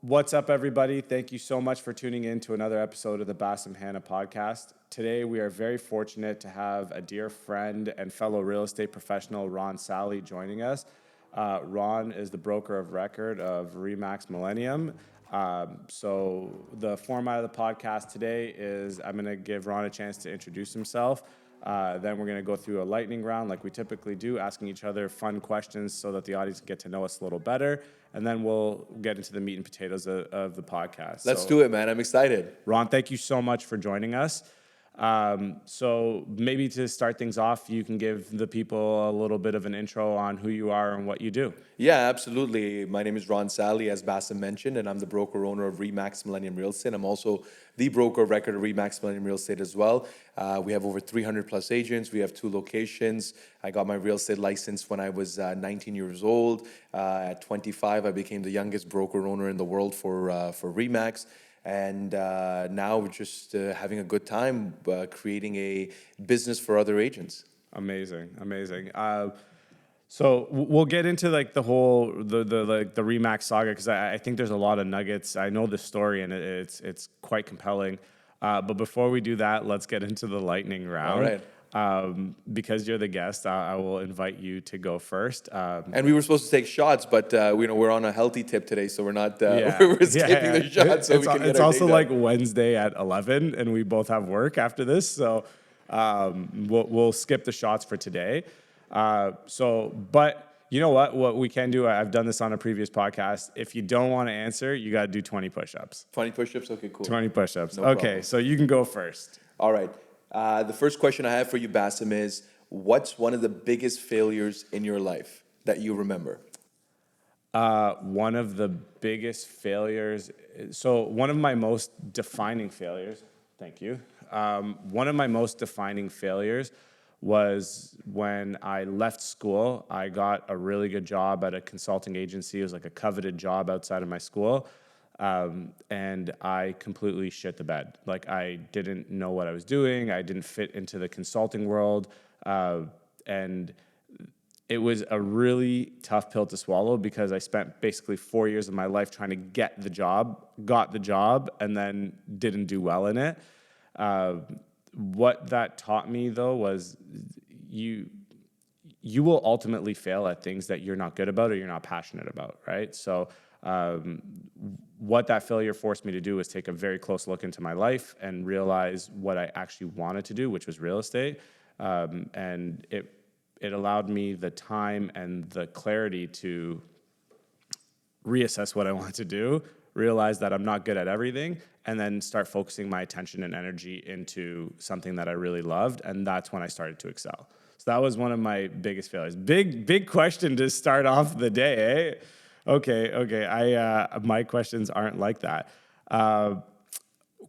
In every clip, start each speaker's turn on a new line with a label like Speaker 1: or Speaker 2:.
Speaker 1: What's up, everybody? Thank you so much for tuning in to another episode of the Basem Hanna Podcast. Today, we are very fortunate to have a dear friend and fellow real estate professional, Ron Sally, joining us. Ron is the broker of record of Remax Millennium. So the format of the podcast today is I'm going to give Ron a chance to introduce himself. Then we're going to go through a lightning round like we typically do, asking each other fun questions so that the audience can get to know us a little better. And then we'll get into the meat and potatoes of the podcast.
Speaker 2: Let's do it, man. I'm excited.
Speaker 1: Ron, thank you so much for joining us. So maybe to start things off, you can give the people a little bit of an intro on who you are and what you do.
Speaker 2: Yeah, absolutely. My name is Ron Sally, as Basem mentioned, and I'm the broker owner of Remax Millennium Real Estate. I'm also the broker of record of Remax Millennium Real Estate as well. We have over 300 plus agents. We have 2 locations. I got my real estate license when I was 19 years old. At 25, I became the youngest broker owner in the world for Remax. And now we're just having a good time creating a business for other agents.
Speaker 1: Amazing. So we'll get into like the whole the Remax saga because I think there's a lot of nuggets. I know the story and it's quite compelling. But before we do that, let's get into the lightning round.
Speaker 2: All right.
Speaker 1: Because you're the guest, I will invite you to go first.
Speaker 2: And we were supposed to take shots, but we're on a healthy tip today, so we're not. We're skipping the shots, so we can get
Speaker 1: It's
Speaker 2: our
Speaker 1: also
Speaker 2: day
Speaker 1: like
Speaker 2: done.
Speaker 1: Wednesday at 11, and we both have work after this, so we'll skip the shots for today. But you know what? What we can do, I've done this on a previous podcast. If you don't want to answer, you got to do 20 push-ups.
Speaker 2: 20 push-ups? Okay, cool.
Speaker 1: 20 push-ups.
Speaker 2: No
Speaker 1: Okay,
Speaker 2: problem.
Speaker 1: so you can go first.
Speaker 2: All right. The first question I have for you, Basem, is what's one of the biggest failures in your life that you remember?
Speaker 1: One of the biggest failures. So one of my most defining failures. Thank you. One of my most defining failures was when I left school. I got a really good job at a consulting agency. It was like a coveted job outside of my school. And I completely shit the bed. Like I didn't know what I was doing. I didn't fit into the consulting world. And it was a really tough pill to swallow because I spent basically 4 years of my life trying to get the job, got the job, and then didn't do well in it. What that taught me though was you will ultimately fail at things that you're not good about or you're not passionate about, right? So what that failure forced me to do was take a very close look into my life and realize what I actually wanted to do, which was real estate. And it allowed me the time and the clarity to reassess what I wanted to do, realize that I'm not good at everything, and then start focusing my attention and energy into something that I really loved. And that's when I started to excel. So that was one of my biggest failures. Big question to start off the day, eh? Okay. My questions aren't like that.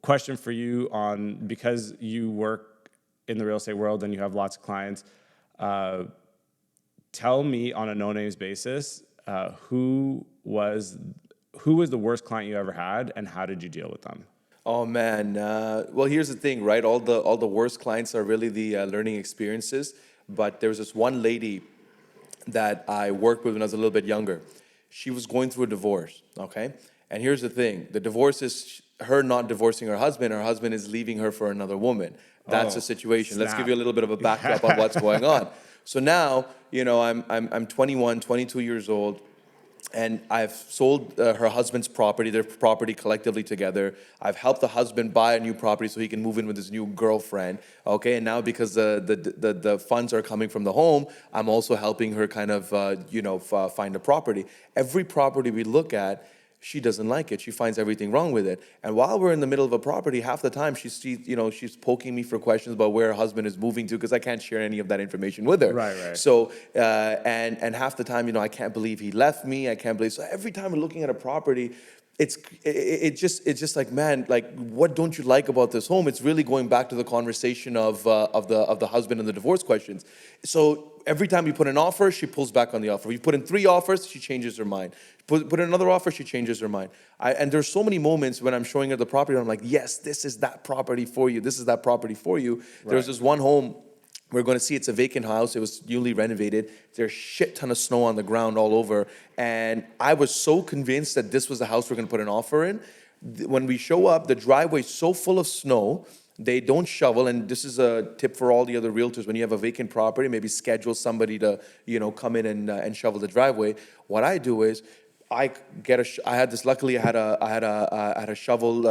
Speaker 1: Question for you on, because you work in the real estate world and you have lots of clients, tell me on a no-names basis, who was the worst client you ever had and how did you deal with them?
Speaker 2: Oh man. Well, here's the thing, right? All the worst clients are really the learning experiences. But there was this one lady that I worked with when I was a little bit younger. She was going through a divorce, okay? And here's the thing. The divorce is her not divorcing her husband. Her husband is leaving her for another woman. That's the situation.
Speaker 1: Snap.
Speaker 2: Let's give you a little bit of a backdrop on what's going on. So now, I'm 21, 22 years old. And I've sold her husband's property, their property collectively together. I've helped the husband buy a new property so he can move in with his new girlfriend. Okay, and now because the funds are coming from the home, I'm also helping her kind of find a property. Every property we look at, she doesn't like it. She finds everything wrong with it. And while we're in the middle of a property, half the time she's poking me for questions about where her husband is moving to because I can't share any of that information with her.
Speaker 1: Right.
Speaker 2: So and half the time, I can't believe he left me. I can't believe. So every time we're looking at a property, it's just like, man, like what don't you like about this home? It's really going back to the conversation of the husband and the divorce questions. So every time we put an offer, she pulls back on the offer. We put in 3 offers, she changes her mind. Put in another offer, she changes her mind. And there's so many moments when I'm showing her the property, and I'm like, yes, this is that property for you. This is that property for you. Right. There's this one home We're going to see it's a vacant house. It was newly renovated. There's shit ton of snow on the ground all over. And I was so convinced that this was the house we're going to put an offer in. When we show up, the driveway's so full of snow, they don't shovel. And this is a tip for all the other realtors. When you have a vacant property, maybe schedule somebody to, come in and shovel the driveway. What I do is, I had this. Luckily, I had a shovel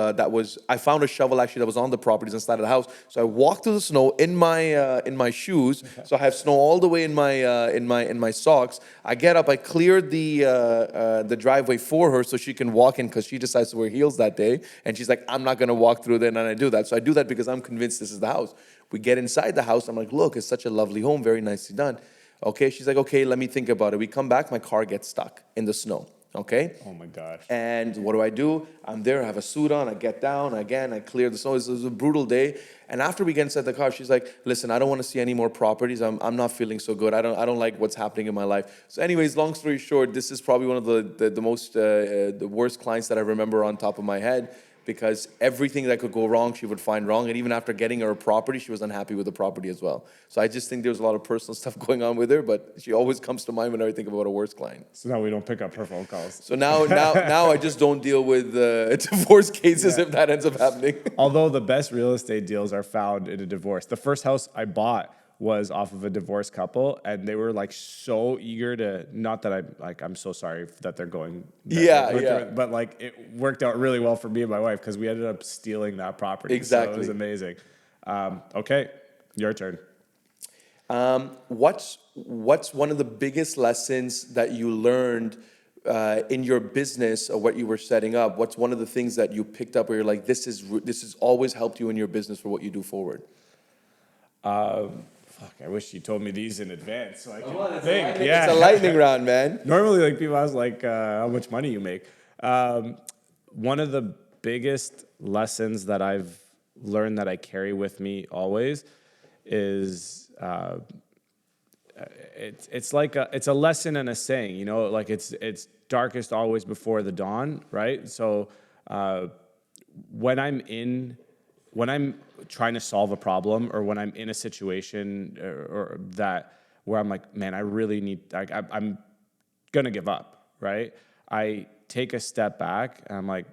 Speaker 2: I found a shovel actually that was on the properties inside of the house. So I walked through the snow in my shoes. So I have snow all the way in my socks. I get up, I cleared the driveway for her so she can walk in because she decides to wear heels that day. And she's like, I'm not gonna walk through there, and I do that. So I do that because I'm convinced this is the house. We get inside the house. I'm like, look, it's such a lovely home, very nicely done. Okay, she's like, okay, let me think about it. We come back, my car gets stuck in the snow. Okay?
Speaker 1: Oh my gosh.
Speaker 2: And what do? I'm there, I have a suit on, I get down, again, I clear the snow. It was a brutal day. And after we get inside the car, she's like, listen, I don't want to see any more properties. I'm not feeling so good. I don't like what's happening in my life. So anyways, long story short, this is probably one of the worst clients that I remember on top of my head, because everything that could go wrong, she would find wrong. And even after getting her a property, she was unhappy with the property as well. So I just think there's a lot of personal stuff going on with her, but she always comes to mind whenever I think about a worst client.
Speaker 1: So now we don't pick up her phone calls.
Speaker 2: So now I just don't deal with divorce cases if that ends up happening.
Speaker 1: Although the best real estate deals are found in a divorce. The first house I bought was off of a divorced couple, and they were like so eager to, not that I'm so sorry that they're going. But like it worked out really well for me and my wife because we ended up stealing that property.
Speaker 2: Exactly.
Speaker 1: So it was amazing. Okay, your turn.
Speaker 2: What's one of the biggest lessons that you learned in your business or what you were setting up? What's one of the things that you picked up where you're like, this has always helped you in your business for what you do forward?
Speaker 1: I wish you told me these in advance so I could
Speaker 2: think. It's a lightning round, man.
Speaker 1: Normally, like people ask like how much money you make. One of the biggest lessons that I've learned that I carry with me always is it's a lesson and a saying. Like it's darkest always before the dawn, right? So when I'm trying to solve a problem, or when I'm in a situation where I'm like, man, I really need, I'm gonna give up, right? I take a step back and I'm like,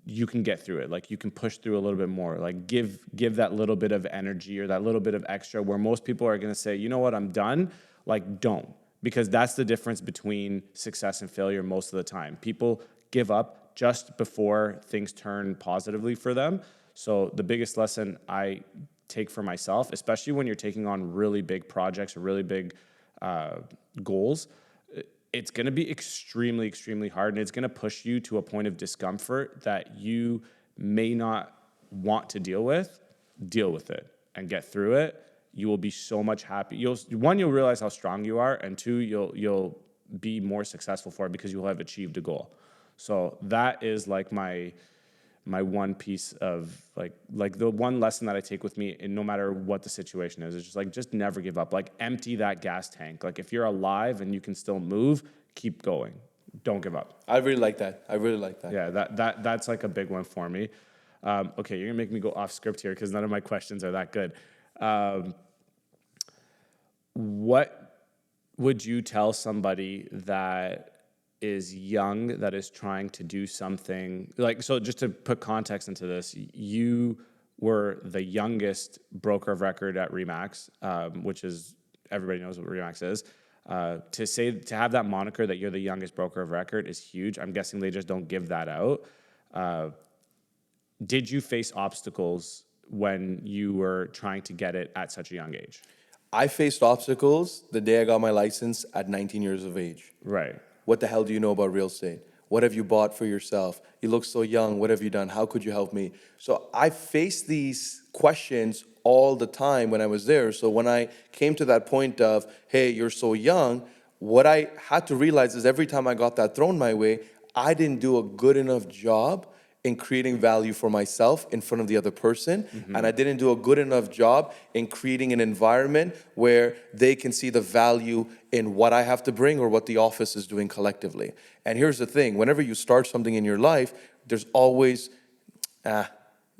Speaker 1: you can get through it. Like you can push through a little bit more. Like give that little bit of energy or that little bit of extra, where most people are gonna say, you know what, I'm done. Like don't, because that's the difference between success and failure most of the time. People give up just before things turn positively for them. So the biggest lesson I take for myself, especially when you're taking on really big projects or really big goals, it's going to be extremely, extremely hard, and it's going to push you to a point of discomfort that you may not want to deal with. Deal with it and get through it. You will be so much happy. You'll realize how strong you are, and two, you'll be more successful for it because you'll have achieved a goal. So that is like my one piece of like the one lesson that I take with me, and no matter what the situation is, it's just never give up. Like empty that gas tank. Like if you're alive and you can still move, keep going. Don't give up.
Speaker 2: I really like that.
Speaker 1: Yeah, that's like a big one for me. Okay, you're gonna make me go off script here because none of my questions are that good. What would you tell somebody that is young, that is trying to do something so just to put context into this, you were the youngest broker of record at Remax, which is, everybody knows what Remax is. To have that moniker that you're the youngest broker of record is huge. I'm guessing they just don't give that out. Did you face obstacles when you were trying to get it at such a young age?
Speaker 2: I faced obstacles the day I got my license at 19 years of age.
Speaker 1: Right.
Speaker 2: What the hell do you know about real estate? What have you bought for yourself? You look so young. What have you done? How could you help me? So I faced these questions all the time when I was there. So when I came to that point of, hey, you're so young, what I had to realize is every time I got that thrown my way, I didn't do a good enough job in creating value for myself in front of the other person. Mm-hmm. And I didn't do a good enough job in creating an environment where they can see the value in what I have to bring or what the office is doing collectively. And here's the thing, whenever you start something in your life, there's always,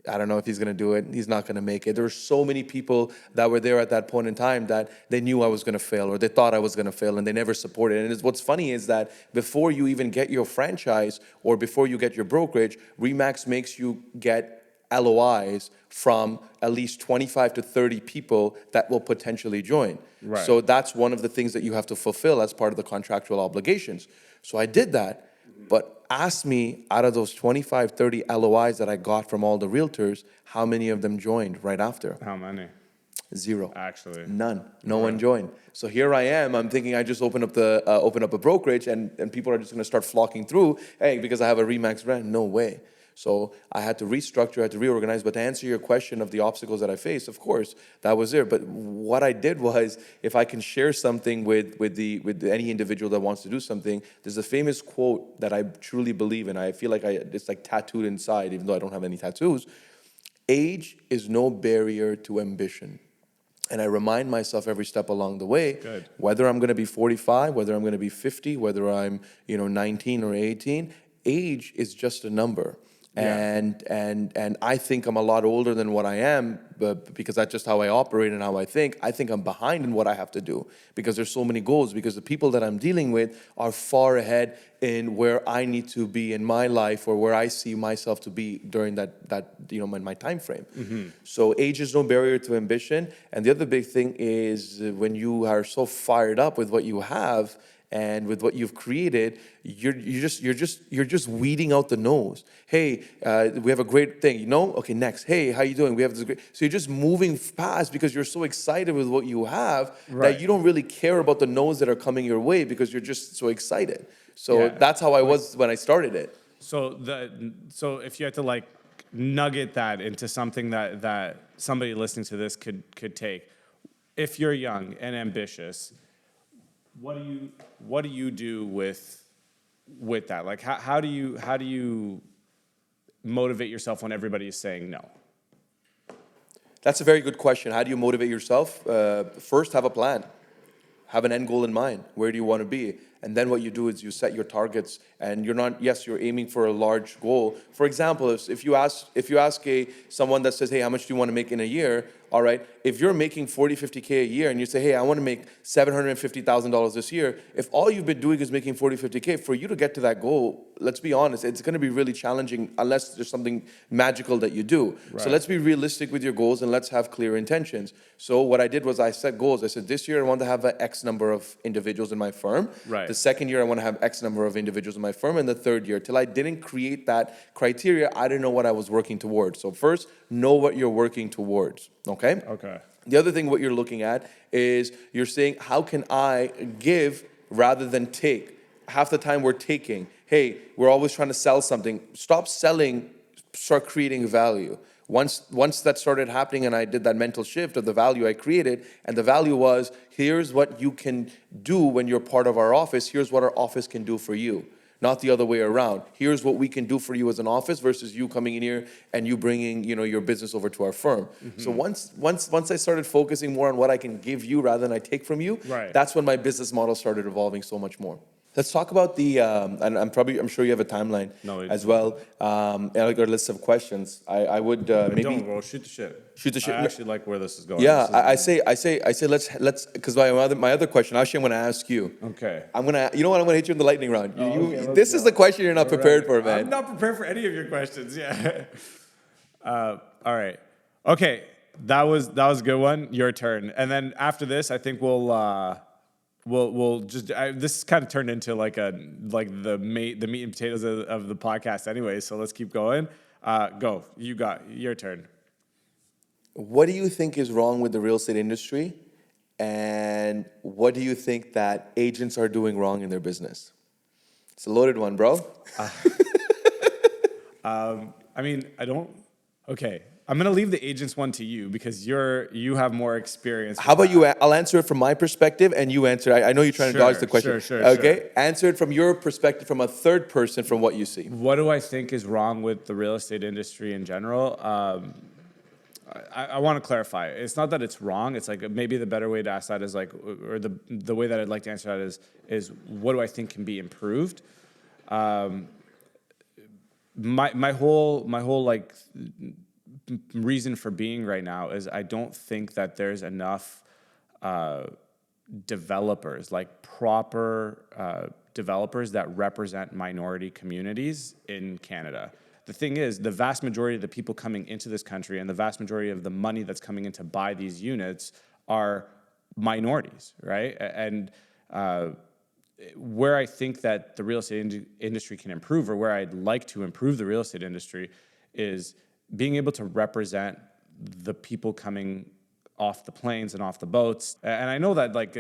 Speaker 2: I don't know if he's going to do it. He's not going to make it. There were so many people that were there at that point in time that they knew I was going to fail, or they thought I was going to fail, and they never supported it. And what's funny is that before you even get your franchise or before you get your brokerage, Remax makes you get LOIs from at least 25 to 30 people that will potentially join.
Speaker 1: Right.
Speaker 2: So that's one of the things that you have to fulfill as part of the contractual obligations. So I did that, but ask me, out of those 25, 30 LOIs that I got from all the realtors, how many of them joined right after?
Speaker 1: How many?
Speaker 2: Zero.
Speaker 1: Actually.
Speaker 2: None. No one joined. So here I am. I'm thinking I just open up a brokerage, and people are just going to start flocking through. Hey, because I have a Remax brand. No way. So I had to restructure, I had to reorganize. But to answer your question of the obstacles that I faced, of course, that was there. But what I did was, if I can share something with any individual that wants to do something, there's a famous quote that I truly believe in. I feel like it's like tattooed inside, even though I don't have any tattoos. Age is no barrier to ambition. And I remind myself every step along the way,
Speaker 1: Good.
Speaker 2: whether I'm going to be 45, whether I'm going to be 50, whether I'm 19 or 18, age is just a number.
Speaker 1: Yeah.
Speaker 2: And I think I'm a lot older than what I am, but because that's just how I operate and how I think. I think I'm behind in what I have to do because there's so many goals, because the people that I'm dealing with are far ahead in where I need to be in my life, or where I see myself to be during that in my time frame.
Speaker 1: Mm-hmm.
Speaker 2: So age is no barrier to ambition. And the other big thing is, when you are so fired up with what you have and with what you've created, you're just weeding out the no's. Hey, we have a great thing, Okay, next. Hey, how you doing? We have this great. So you're just moving past because you're so excited with what you have that you don't really care about the no's that are coming your way because you're just so excited. So that's how I was when I started it.
Speaker 1: So if you had to nugget that into something that somebody listening to this could take, if you're young and ambitious, what do you do with that? Like how do you motivate yourself when everybody is saying no?
Speaker 2: That's a very good question. How do you motivate yourself? First, have a plan. Have an end goal in mind. Where do you want to be? And then what you do is you set your targets, and you're aiming for a large goal. For example, if you ask someone that says, hey, how much do you want to make in a year? All right, if you're making 40, 50K a year and you say, hey, I want to make $750,000 this year, if all you've been doing is making 40, 50K, for you to get to that goal, let's be honest, it's going to be really challenging unless there's something magical that you do. Right. So let's be realistic with your goals and let's have clear intentions. So what I did was I set goals. I said, this year I want to have X number of individuals in my firm.
Speaker 1: Right.
Speaker 2: The second year I want to have X number of individuals in my firm. And the third year, till I didn't create that criteria, I didn't know what I was working towards. So first, know what you're working towards. Okay?
Speaker 1: Okay.
Speaker 2: The other thing, what you're looking at is you're saying, how can I give rather than take? Half the time we're taking. Hey, we're always trying to sell something. Stop selling, start creating value. Once that started happening and I did that mental shift of the value I created, and the value was, here's what you can do when you're part of our office, here's what our office can do for you. Not the other way around. Here's what we can do for you as an office versus you coming in here and you bringing, your business over to our firm. Mm-hmm. So once I started focusing more on what I can give you rather than I take from you,
Speaker 1: right,
Speaker 2: that's when my business model started evolving so much more. Let's talk about the, and I'm sure you have a timeline as well, and like a list of questions. I would maybe
Speaker 1: don't roll, shoot the shit.
Speaker 2: Shoot the shit.
Speaker 1: I actually like where this is going.
Speaker 2: Yeah, I say let's because my other question. Actually, I'm going to ask you.
Speaker 1: Okay.
Speaker 2: I'm gonna I'm going to hit you in the lightning round. This is the question you're not
Speaker 1: all
Speaker 2: prepared
Speaker 1: right.
Speaker 2: for, man.
Speaker 1: I'm not prepared for any of your questions. Yeah. All right. Okay. That was a good one. Your turn. And then after this, I think we'll just this kind of turned into the meat and potatoes of the podcast anyway. So let's keep going. Go. You got your turn.
Speaker 2: What do you think is wrong with the real estate industry, and what do you think that agents are doing wrong in their business? It's a loaded one, bro.
Speaker 1: Okay. I'm gonna leave the agents one to you because you have more experience.
Speaker 2: How about you? I'll answer it from my perspective, and you answer. I know you're trying to dodge the question.
Speaker 1: Sure.
Speaker 2: Okay, answer it from your perspective, from a third person, from what you see.
Speaker 1: What do I think is wrong with the real estate industry in general? I want to clarify. It's not that it's wrong. It's like maybe the better way to ask that is or the way that I'd like to answer that is what do I think can be improved? My whole reason for being right now is I don't think that there's enough developers, like proper developers that represent minority communities in Canada. The thing is, the vast majority of the people coming into this country and the vast majority of the money that's coming in to buy these units are minorities, right? And where I think that the real estate industry can improve, or where I'd like to improve the real estate industry, is being able to represent the people coming off the planes and off the boats. And I know that like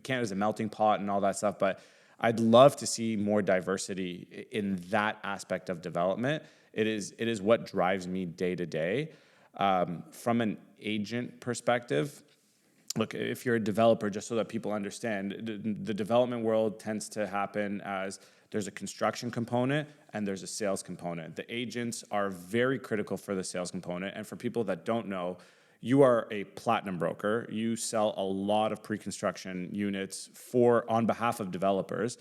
Speaker 1: Canada's a melting pot and all that stuff, but I'd love to see more diversity in that aspect of development. It is what drives me day to day. From an agent perspective, look, if you're a developer, just so that people understand, the development world tends to happen as there's a construction component and there's a sales component. The agents are very critical for the sales component. And for people that don't know, you are a platinum broker. You sell a lot of pre-construction units on behalf of developers.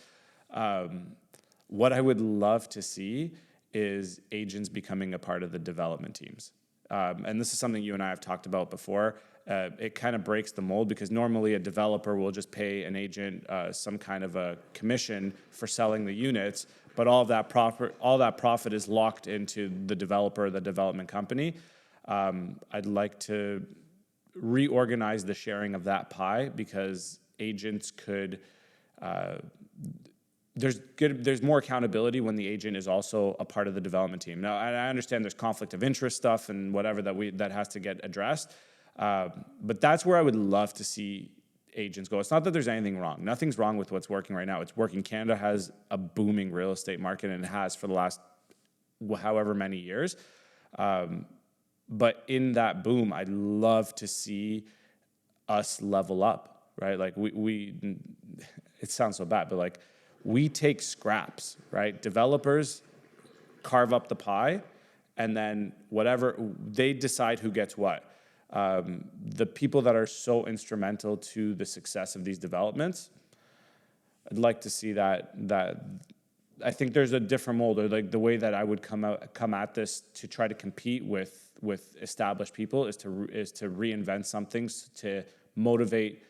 Speaker 1: What I would love to see is agents becoming a part of the development teams. And this is something you and I have talked about before. It kind of breaks the mold because normally a developer will just pay an agent some kind of a commission for selling the units, but all that profit is locked into the developer, the development company. I'd like to reorganize the sharing of that pie because agents could. There's more accountability when the agent is also a part of the development team. Now, I understand there's conflict of interest stuff and whatever that has to get addressed. But that's where I would love to see agents go. It's not that there's anything wrong. Nothing's wrong with what's working right now. It's working. Canada has a booming real estate market and it has for the last however many years. But in that boom, I'd love to see us level up, right? Like it sounds so bad, but like we take scraps, right? Developers carve up the pie and then whatever, they decide who gets what. The people that are so instrumental to the success of these developments, I'd like to see that I think there's a different mold, or like the way that I would come at this to try to compete with established people is to reinvent something to motivate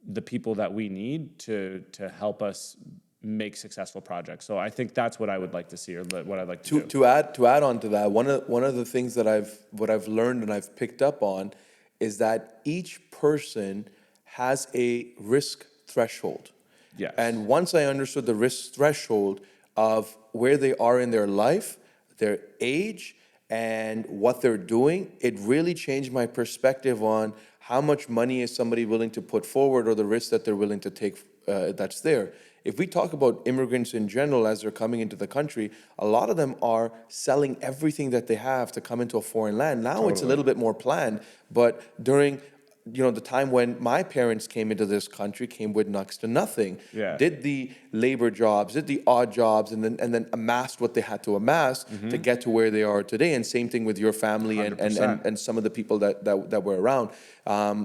Speaker 1: the people that we need to help us make successful projects. So I think that's what I would like to see, or what I'd like to do.
Speaker 2: To add on to that, one of the things that I've learned and I've picked up on is that each person has a risk threshold.
Speaker 1: Yes.
Speaker 2: And once I understood the risk threshold of where they are in their life, their age, and what they're doing, it really changed my perspective on how much money is somebody willing to put forward, or the risk that they're willing to take that's there. If we talk about immigrants in general as they're coming into the country, a lot of them are selling everything that they have to come into a foreign land. Now It's a little bit more planned, but during the time when my parents came into this country, came with next to nothing.
Speaker 1: Yeah.
Speaker 2: Did the labor jobs, did the odd jobs, and then amassed what they had to amass to get to where they are today. And same thing with your family and some of the people that were around.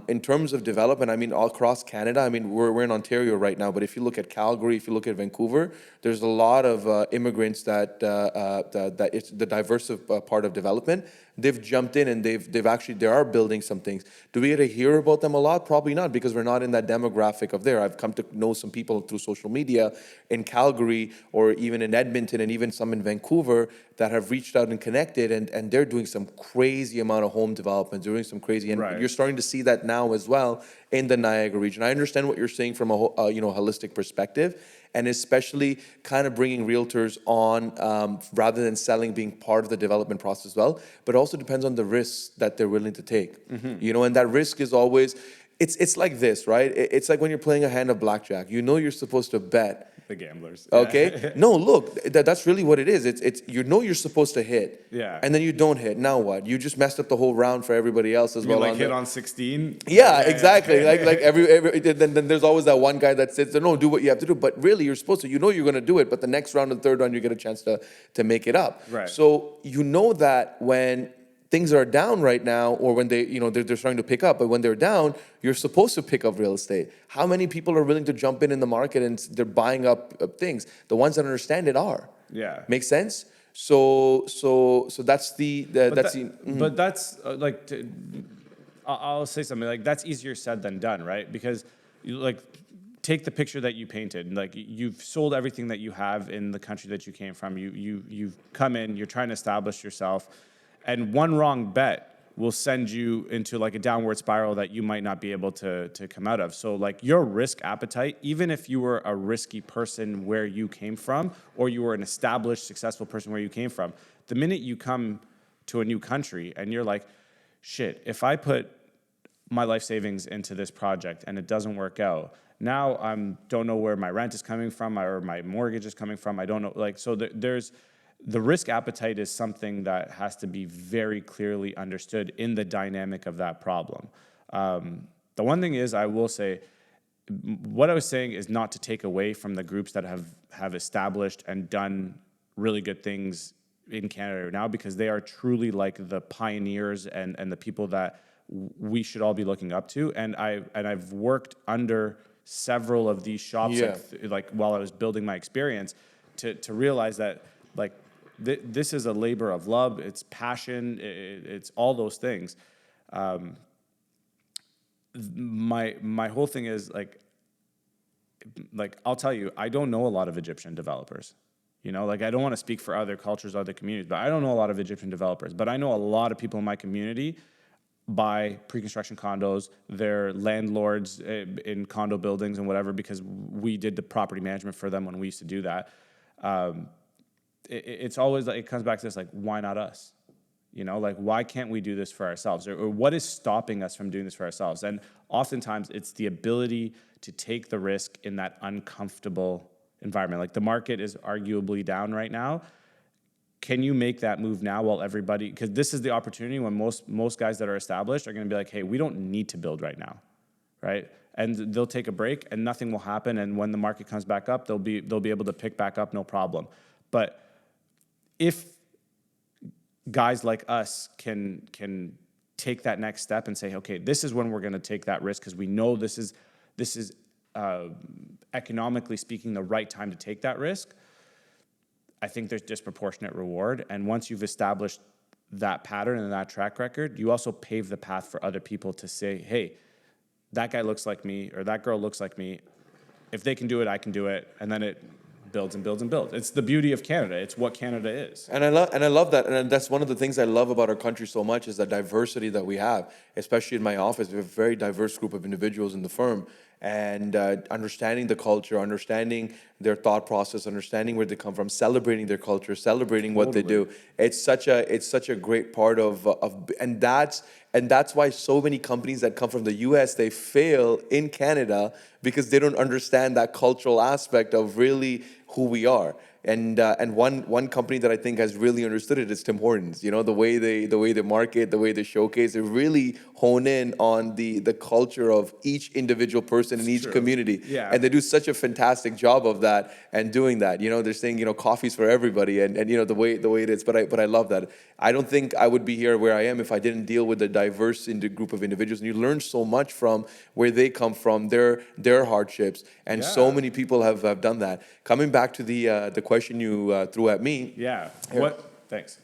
Speaker 2: In terms of development, I mean, all across Canada, I mean, we're in Ontario right now, but if you look at Calgary, if you look at Vancouver, there's a lot of immigrants that it's the diverse part of development. They've jumped in and they are building some things. Do we get to hear about them a lot? Probably not, because we're not in that demographic of there. I've come to know some people through social media in Calgary or even in Edmonton and even some in Vancouver that have reached out and connected, and they're doing some crazy amount of home development. They're doing some crazy, and you're starting to see that now as well in the Niagara region. I understand what you're saying from a holistic perspective, and especially kind of bringing realtors on rather than selling, being part of the development process as well. But also depends on the risks that they're willing to take. And that risk is always, it's like this, right? It's like when you're playing a hand of blackjack. You're supposed to bet.
Speaker 1: The gamblers.
Speaker 2: Okay. No, look, that's really what it is. It's you're supposed to hit.
Speaker 1: Yeah.
Speaker 2: And then you don't hit. Now what? You just messed up the whole round for everybody else as well.
Speaker 1: Like hit on 16.
Speaker 2: Yeah, exactly. Like every then there's always that one guy that says, no, do what you have to do. But really, you're supposed to. You're going to do it. But the next round and third round, you get a chance to make it up.
Speaker 1: Right.
Speaker 2: So that when things are down right now, or when they're starting to pick up, but when they're down, you're supposed to pick up real estate. How many people are willing to jump in the market and they're buying up things? The ones that understand it are.
Speaker 1: Yeah.
Speaker 2: Make sense? So that's
Speaker 1: But
Speaker 2: that's
Speaker 1: that,
Speaker 2: the.
Speaker 1: but that's I'll say something like that's easier said than done, right? Because you like take the picture that you painted. Like you've sold everything that you have in the country that you came from. You've come in. You're trying to establish yourself, and one wrong bet will send you into like a downward spiral that you might not be able to come out of. So like your risk appetite, even if you were a risky person where you came from, or you were an established successful person where you came from, the minute you come to a new country and you're like, shit, if I put my life savings into this project and it doesn't work out, now I don't know where my rent is coming from or my mortgage is coming from. I don't know. Like, so there's the risk appetite is something that has to be very clearly understood in the dynamic of that problem. The one thing is, I will say, what I was saying is not to take away from the groups that have established and done really good things in Canada right now, because they are truly like the pioneers and the people that we should all be looking up to. And I've worked under several of these shops,
Speaker 2: Yeah.
Speaker 1: like while I was building my experience, to realize that like this is a labor of love, it's passion, it's all those things. My whole thing is like I'll tell you, I don't know a lot of Egyptian developers. You know, like I don't want to speak for other cultures, other communities, but I don't know a lot of Egyptian developers. But I know a lot of people in my community buy pre-construction condos. They're landlords in condo buildings and whatever, because we did the property management for them when we used to do that. It's always like, it comes back to this, like, why not us? You know, like, why can't we do this for ourselves? Or what is stopping us from doing this for ourselves? And oftentimes it's the ability to take the risk in that uncomfortable environment. Like the market is arguably down right now. Can you make that move now while everybody, because this is the opportunity when most guys that are established are going to be like, hey, we don't need to build right now, right? And they'll take a break and nothing will happen. And when the market comes back up, they'll be able to pick back up, no problem. But if guys like us can take that next step and say, okay, this is when we're going to take that risk because we know this is economically speaking the right time to take that risk, I think there's disproportionate reward. And once you've established that pattern and that track record, you also pave the path for other people to say, hey, that guy looks like me or that girl looks like me. If they can do it, I can do it. And then it builds and builds and builds. It's the beauty of Canada. It's what Canada is.
Speaker 2: And I love that. And that's one of the things I love about our country so much is the diversity that we have, especially in my office. We have a very diverse group of individuals in the firm. And understanding the culture, understanding their thought process, understanding where they come from, celebrating their culture, celebrating what they do. It's such a great part of and that's why so many companies that come from the US, they fail in Canada because they don't understand that cultural aspect of really who we are. And one company that I think has really understood it is Tim Hortons. You know, the way they market, the way they showcase, they really hone in on the culture of each individual person in each community.
Speaker 1: Yeah.
Speaker 2: And they do such a fantastic job of that and doing that. You know, they're saying, you know, coffee's for everybody and you know the way it is. But I love that. I don't think I would be here where I am if I didn't deal with a diverse group of individuals. And you learn so much from where they come from, their hardships, and so many people have done that. Coming back to the question you threw at me.
Speaker 1: Yeah.
Speaker 2: Here.
Speaker 1: What? Thanks.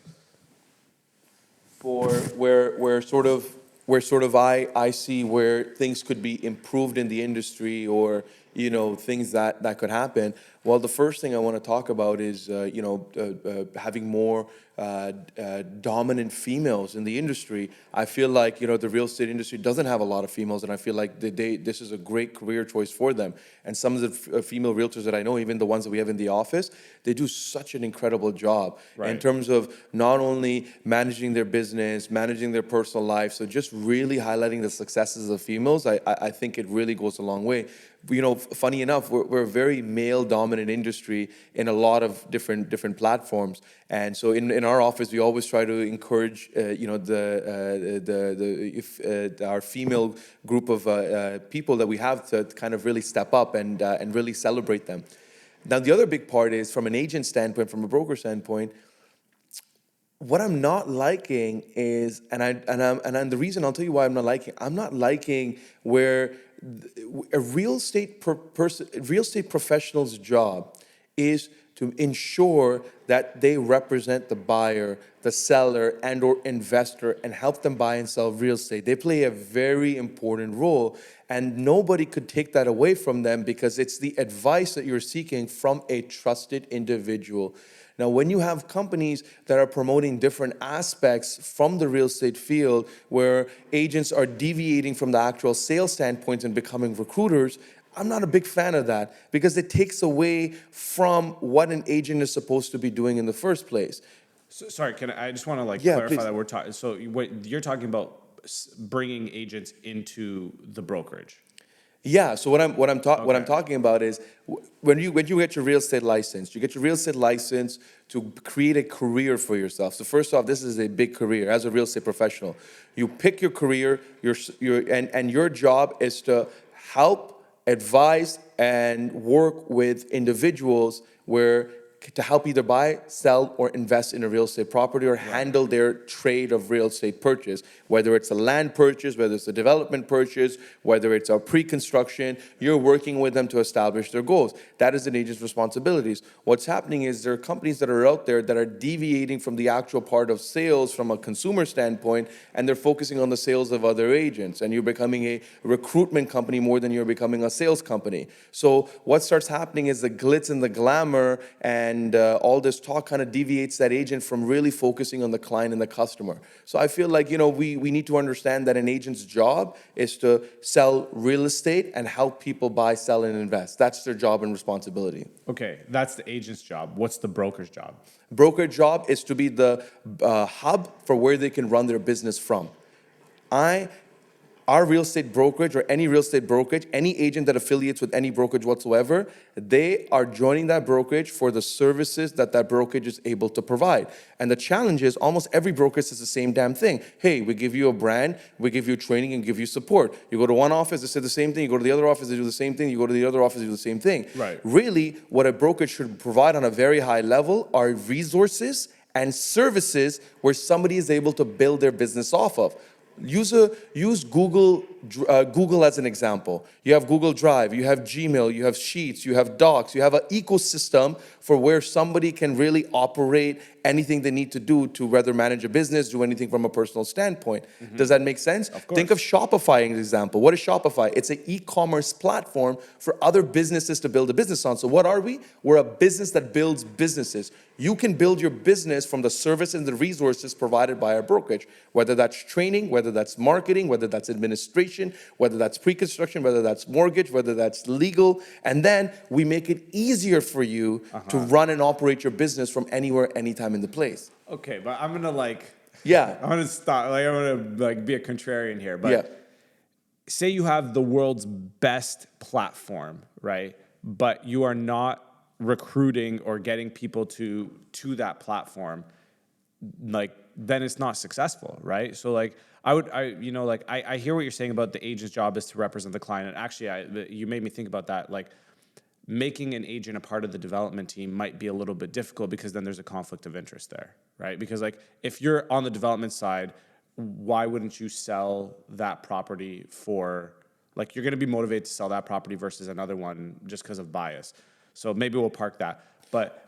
Speaker 2: For where sort of I see where things could be improved in the industry, or you know, things that could happen. Well, the first thing I want to talk about is having more dominant females in the industry. I feel like, you know, the real estate industry doesn't have a lot of females, and I feel like this is a great career choice for them. And some of the female realtors that I know, even the ones that we have in the office, they do such an incredible job in terms of not only managing their business, managing their personal life, so just really highlighting the successes of females. I think it really goes a long way. You know, funny enough, we're a very male-dominant industry in a lot of different platforms, and so in our office we always try to encourage our female group of people that we have to kind of really step up and really celebrate them. Now, the other big part is from an agent standpoint, from a broker standpoint. What I'm not liking is, and the reason I'll tell you why I'm not liking where a real estate professional's job is to ensure that they represent the buyer, the seller, and or investor and help them buy and sell real estate. They play a very important role, and nobody could take that away from them because it's the advice that you're seeking from a trusted individual. Now, when you have companies that are promoting different aspects from the real estate field, where agents are deviating from the actual sales standpoint and becoming recruiters, I'm not a big fan of that because it takes away from what an agent is supposed to be doing in the first place.
Speaker 1: So, sorry, I just want to
Speaker 2: Yeah,
Speaker 1: clarify
Speaker 2: please.
Speaker 1: that we're talking. So what you're talking about bringing agents into the brokerage.
Speaker 2: Yeah. So what I'm talking about is when you get your real estate license, you get your real estate license to create a career for yourself. So first off, this is a big career as a real estate professional. You pick your career, and your job is to help, advise, and work with individuals to help either buy, sell, or invest in a real estate property or handle their trade of real estate purchase, whether it's a land purchase, whether it's a development purchase, whether it's a pre-construction. You're working with them to establish their goals. That is an agent's responsibilities. What's happening is there are companies that are out there that are deviating from the actual part of sales from a consumer standpoint, and they're focusing on the sales of other agents, and you're becoming a recruitment company more than you're becoming a sales company. So what starts happening is the glitz and the glamour and all this talk kind of deviates that agent from really focusing on the client and the customer. So I feel like, we need to understand that an agent's job is to sell real estate and help people buy, sell, and invest. That's their job and responsibility.
Speaker 1: Okay, that's the agent's job. What's the broker's job?
Speaker 2: Broker job is to be the hub for where they can run their business from. Our real estate brokerage or any real estate brokerage, any agent that affiliates with any brokerage whatsoever, they are joining that brokerage for the services that brokerage is able to provide. And the challenge is almost every brokerage says the same damn thing. Hey, we give you a brand, we give you training, and give you support. You go to one office, they say the same thing. You go to the other office, they do the same thing. You go to the other office, they do the same thing.
Speaker 1: Right.
Speaker 2: Really, what a brokerage should provide on a very high level are resources and services where somebody is able to build their business off of. Use Google as an example. You have Google Drive, you have Gmail, you have Sheets, you have Docs, you have an ecosystem for where somebody can really operate anything they need to do to rather manage a business, do anything from a personal standpoint. Mm-hmm. Does that make sense?
Speaker 1: Of course.
Speaker 2: Think of Shopify as an example. What is Shopify? It's an e-commerce platform for other businesses to build a business on. So what are we? We're a business that builds businesses. You can build your business from the service and the resources provided by our brokerage, whether that's training, whether that's marketing, whether that's administration, whether that's pre-construction, whether that's mortgage, whether that's legal. And then we make it easier for you to run and operate your business from anywhere, anytime in the place.
Speaker 1: Okay, but I'm gonna
Speaker 2: Yeah.
Speaker 1: I'm gonna stop. I'm gonna be a contrarian here. But
Speaker 2: Yeah.
Speaker 1: say you have the world's best platform, right? But you are not recruiting or getting people to that platform, then it's not successful, right? So I hear what you're saying about the agent's job is to represent the client. And actually, you made me think about that. Making an agent a part of the development team might be a little bit difficult because then there's a conflict of interest there, right? Because if you're on the development side, why wouldn't you sell that property for, you're going to be motivated to sell that property versus another one just because of bias. So maybe we'll park that. But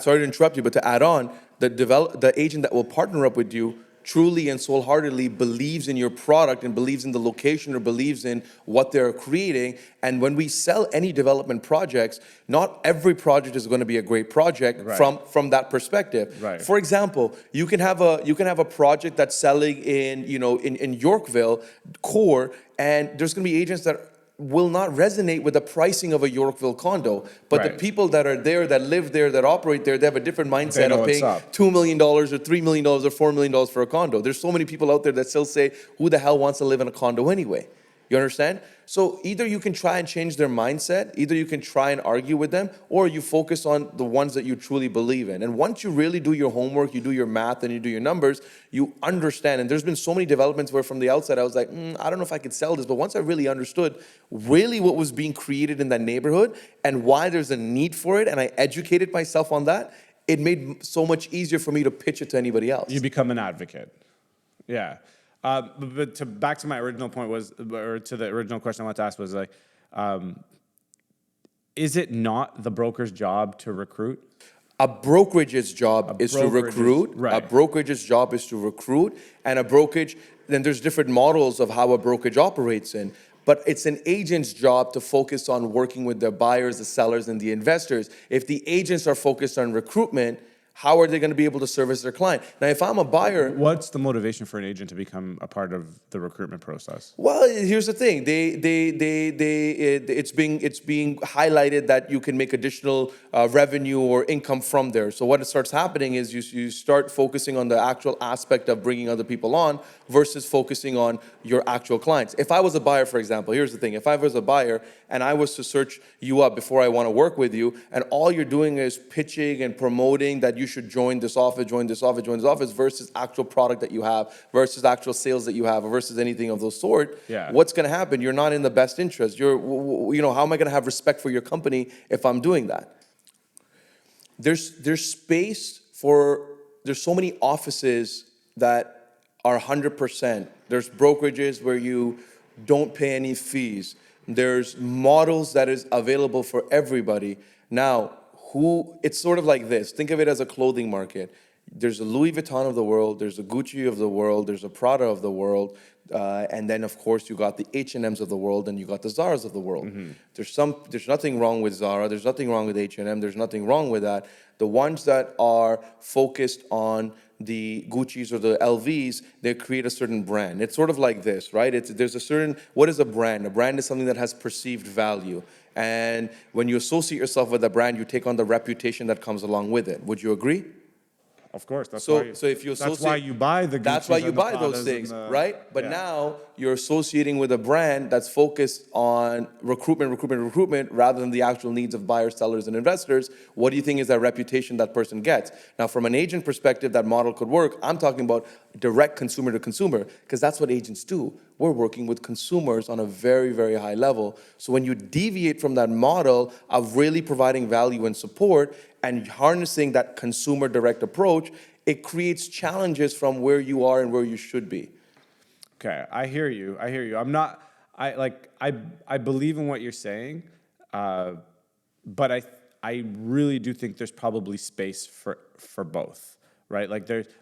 Speaker 2: sorry to interrupt you, but to add on, the agent that will partner up with you truly and soul-heartedly believes in your product and believes in the location or believes in what they're creating. And when we sell any development projects, not every project is going to be a great project from that perspective.
Speaker 1: Right.
Speaker 2: For example, you can have a project that's selling in Yorkville core, and there's going to be agents that will not resonate with the pricing of a Yorkville condo. But the people that are there, that live there, that operate there, they have a different mindset of paying $2 million or $3 million or $4 million for a condo. There's so many people out there that still say, who the hell wants to live in a condo anyway? You understand? So either you can try and change their mindset, either you can try and argue with them, or you focus on the ones that you truly believe in. And once you really do your homework, you do your math, and you do your numbers, you understand. And there's been so many developments where from the outside I was like, I don't know if I could sell this. But once I really understood really what was being created in that neighborhood and why there's a need for it, and I educated myself on that, it made so much easier for me to pitch it to anybody else.
Speaker 1: You become an advocate. Yeah. But back to my original point to the original question I wanted to ask was is it not the broker's job to recruit?
Speaker 2: A brokerage's job is to recruit.
Speaker 1: Right.
Speaker 2: A brokerage's job is to recruit, and a brokerage. Then there's different models of how a brokerage operates in. But it's an agent's job to focus on working with the buyers, the sellers, and the investors. If the agents are focused on recruitment, how are they going to be able to service their client? Now, if I'm a buyer,
Speaker 1: What's the motivation for an agent to become a part of the recruitment process?
Speaker 2: well, here's the thing. It's being highlighted that you can make additional revenue or income from there. So what starts happening is you start focusing on the actual aspect of bringing other people on versus focusing on your actual clients. If I was a buyer, for example, here's the thing. If I was a buyer and I was to search you up before I want to work with you, and all you're doing is pitching and promoting that you should join this office, join this office, join this office, versus actual product that you have, versus actual sales that you have, or versus anything of those sort, what's going to happen? You're not in the best interest. How am I going to have respect for your company if I'm doing that? There's space for, there's so many offices that are 100%. There's brokerages where you don't pay any fees. There's models that is available for everybody. Now, it's sort of like this. Think of it as a clothing market. There's a Louis Vuitton of the world, there's a Gucci of the world, there's a Prada of the world, and then of course you got the H&Ms of the world, and you got the Zaras of the world. Mm-hmm. There's nothing wrong with Zara, there's nothing wrong with H&M, there's nothing wrong with that. The ones that are focused on the Gucci's or the LVs, they create a certain brand. It's sort of like this, right? There's a certain, what is a brand? A brand is something that has perceived value. And when you associate yourself with a brand, you take on the reputation that comes along with it. Would you agree?
Speaker 1: Of course,
Speaker 2: that's why you
Speaker 1: buy the Gucci's.
Speaker 2: That's why you buy those things, right? But now you're associating with a brand that's focused on recruitment, rather than the actual needs of buyers, sellers, and investors. What do you think is that reputation that person gets? Now, from an agent perspective, that model could work. I'm talking about direct consumer to consumer, because that's what agents do. We're working with consumers on a very, very high level. So when you deviate from that model of really providing value and support and harnessing that consumer direct approach, it creates challenges from where you are and where you should be.
Speaker 1: Okay, I hear you. I believe in what you're saying, but I really do think there's probably space for both, right?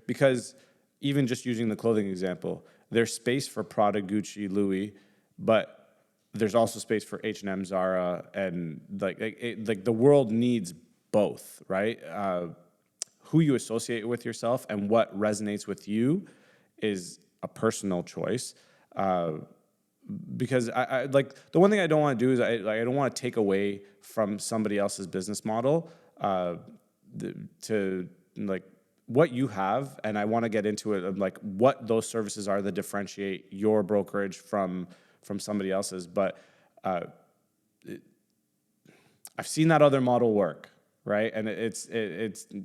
Speaker 1: Because even just using the clothing example, there's space for Prada, Gucci, Louis, but there's also space for H&M, Zara, and the world needs both, right? Who you associate with yourself and what resonates with you is a personal choice. Because I the one thing I don't want to do is I don't want to take away from somebody else's business model to what you have, and I want to get into it of what those services are that differentiate your brokerage from somebody else's. But I've seen that other model work, right? And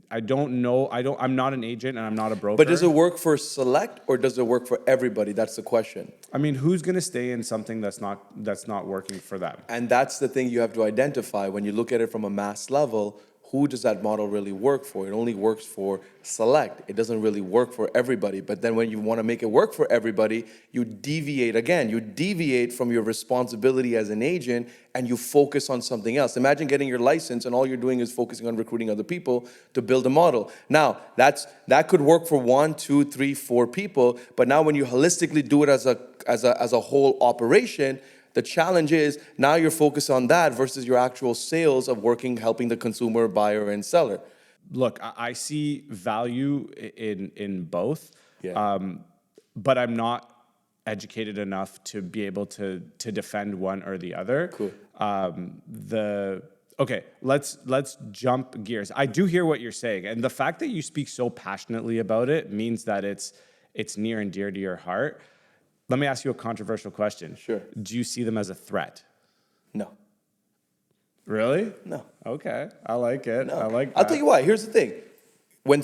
Speaker 1: I'm not an agent and I'm not a broker.
Speaker 2: But does it work for select or does it work for everybody? That's the question.
Speaker 1: I mean, who's going to stay in something that's not working for them?
Speaker 2: And that's the thing you have to identify when you look at it from a mass level. Who does that model really work for? It only works for select. It doesn't really work for everybody. But then when you want to make it work for everybody, you deviate again. You deviate from your responsibility as an agent and you focus on something else. Imagine getting your license and all you're doing is focusing on recruiting other people to build a model. Now, that could work for 1, 2, 3, 4 people. But now when you holistically do it as a whole operation, the challenge is now you're focused on that versus your actual sales of helping the consumer, buyer, and seller.
Speaker 1: Look, I see value in both, but I'm not educated enough to be able to defend one or the other.
Speaker 2: Cool.
Speaker 1: Okay, let's jump gears. I do hear what you're saying, and the fact that you speak so passionately about it means that it's near and dear to your heart. Let me ask you a controversial question.
Speaker 2: Sure.
Speaker 1: Do you see them as a threat?
Speaker 2: No.
Speaker 1: Really?
Speaker 2: No.
Speaker 1: Okay. I like it.
Speaker 2: No.
Speaker 1: I like that.
Speaker 2: I'll tell you why. Here's the thing. When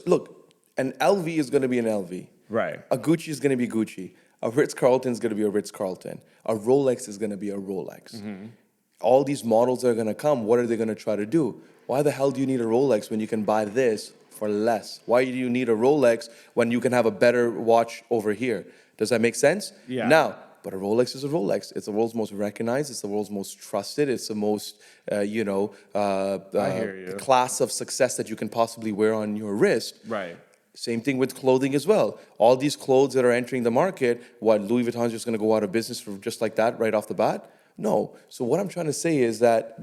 Speaker 2: look, an LV is going to be an LV.
Speaker 1: Right.
Speaker 2: A Gucci is going to be Gucci. A Ritz-Carlton is going to be a Ritz-Carlton. A Rolex is going to be a Rolex. Mm-hmm. All these models are going to come. What are they going to try to do? Why the hell do you need a Rolex when you can buy this for less? Why do you need a Rolex when you can have a better watch over here? Does that make sense?
Speaker 1: Yeah.
Speaker 2: Now, but a Rolex is a Rolex. It's the world's most recognized. It's the world's most trusted. It's the most,
Speaker 1: I hear you.
Speaker 2: class of success that you can possibly wear on your wrist.
Speaker 1: Right.
Speaker 2: Same thing with clothing as well. All these clothes that are entering the market, what, Louis Vuitton is just going to go out of business for just like that right off the bat? No. So what I'm trying to say is that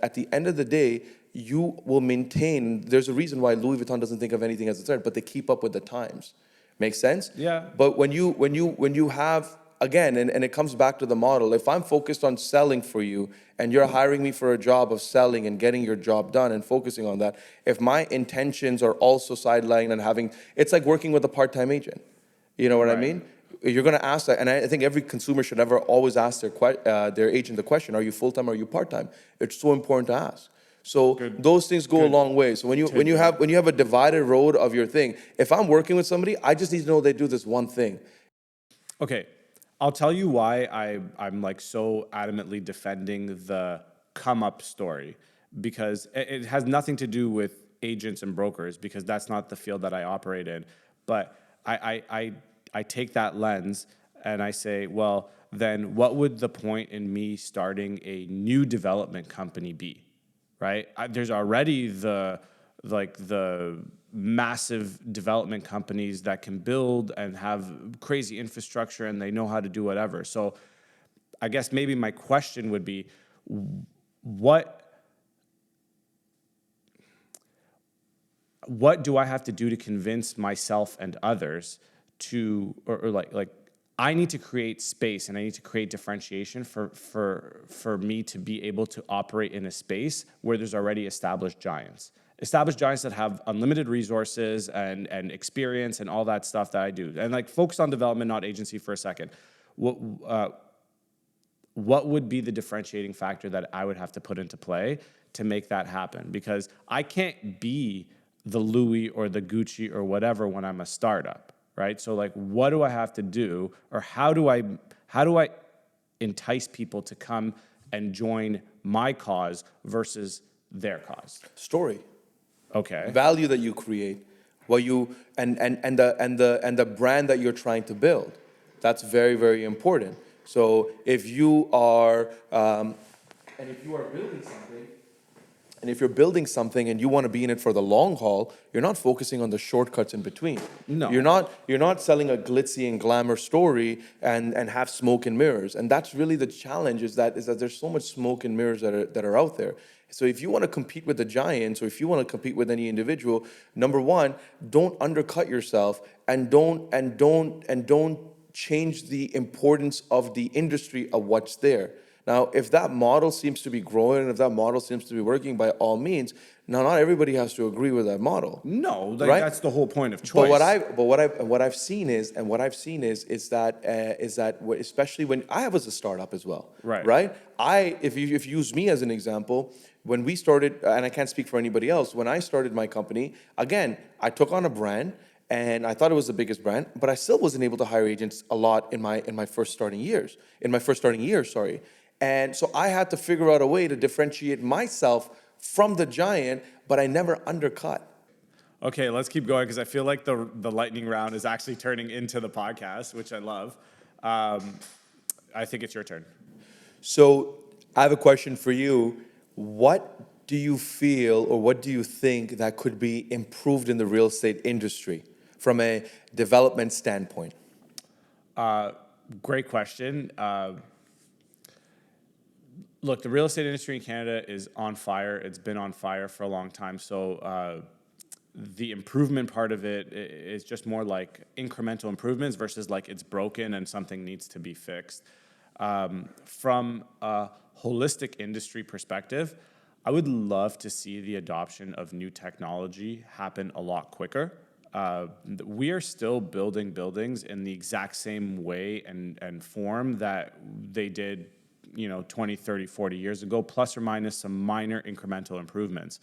Speaker 2: at the end of the day, you will maintain. There's a reason why Louis Vuitton doesn't think of anything as a threat, but they keep up with the times. Make sense?
Speaker 1: Yeah.
Speaker 2: But when you have, again, and it comes back to the model, if I'm focused on selling for you and you're hiring me for a job of selling and getting your job done and focusing on that, if my intentions are also sidelined and having, it's like working with a part-time agent. You know what I
Speaker 1: Right.
Speaker 2: mean? You're going to ask that, and I think every consumer should ever always ask their agent the question: are you full-time or are you part-time? It's so important to ask. So those things go a long way. So when you have a divided road of your thing, if I'm working with somebody, I just need to know they do this one thing.
Speaker 1: Okay, I'll tell you why I'm like so adamantly defending the come up story, because it has nothing to do with agents and brokers, because that's not the field that I operate in. But I take that lens and I say, well, then what would the point in me starting a new development company be? Right? There's already the massive development companies that can build and have crazy infrastructure and they know how to do whatever. So I guess maybe my question would be, what do I have to do to convince myself and others to, or like I need to create space and I need to create differentiation for me to be able to operate in a space where there's already established giants that have unlimited resources and experience and all that stuff that I do. And like focus on development, not agency for a second. What would be the differentiating factor that I would have to put into play to make that happen? Because I can't be the Louis or the Gucci or whatever when I'm a startup, right? So like, what do I have to do, or how do I entice people to come and join my cause versus their cause?
Speaker 2: Story.
Speaker 1: Okay.
Speaker 2: Value that you create, what you and the brand that you're trying to build. That's very, very important. So if you are and if you are building something, and if you're building something and you want to be in it for the long haul, you're not focusing on the shortcuts in between.
Speaker 1: No.
Speaker 2: You're not selling a glitzy and glamour story and have smoke and mirrors. And that's really the challenge, is that there's so much smoke and mirrors that are out there. So if you want to compete with the giants, or if you want to compete with any individual, number one, don't undercut yourself, and don't change the importance of the industry of what's there. Now, if that model seems to be growing, and if that model seems to be working, by all means. Now, not everybody has to agree with that model.
Speaker 1: No, like
Speaker 2: right?
Speaker 1: That's the whole point of choice.
Speaker 2: But what I've seen is that especially when I was a startup as well.
Speaker 1: Right.
Speaker 2: If you use me as an example, when we started, and I can't speak for anybody else, when I started my company, again, I took on a brand. And I thought it was the biggest brand, but I still wasn't able to hire agents a lot in my first starting year, sorry. And so I had to figure out a way to differentiate myself from the giant, but I never undercut.
Speaker 1: Okay, let's keep going, because I feel like the lightning round is actually turning into the podcast, which I love. I think it's your turn.
Speaker 2: So I have a question for you. What do you feel, or what do you think that could be improved in the real estate industry from a development standpoint?
Speaker 1: Great question. Look, the real estate industry in Canada is on fire. It's been on fire for a long time. So the improvement part of it is just more like incremental improvements versus like it's broken and something needs to be fixed. From a holistic industry perspective, I would love to see the adoption of new technology happen a lot quicker. We are still building buildings in the exact same way and form that they did 20, 30, 40 years ago, plus or minus some minor incremental improvements.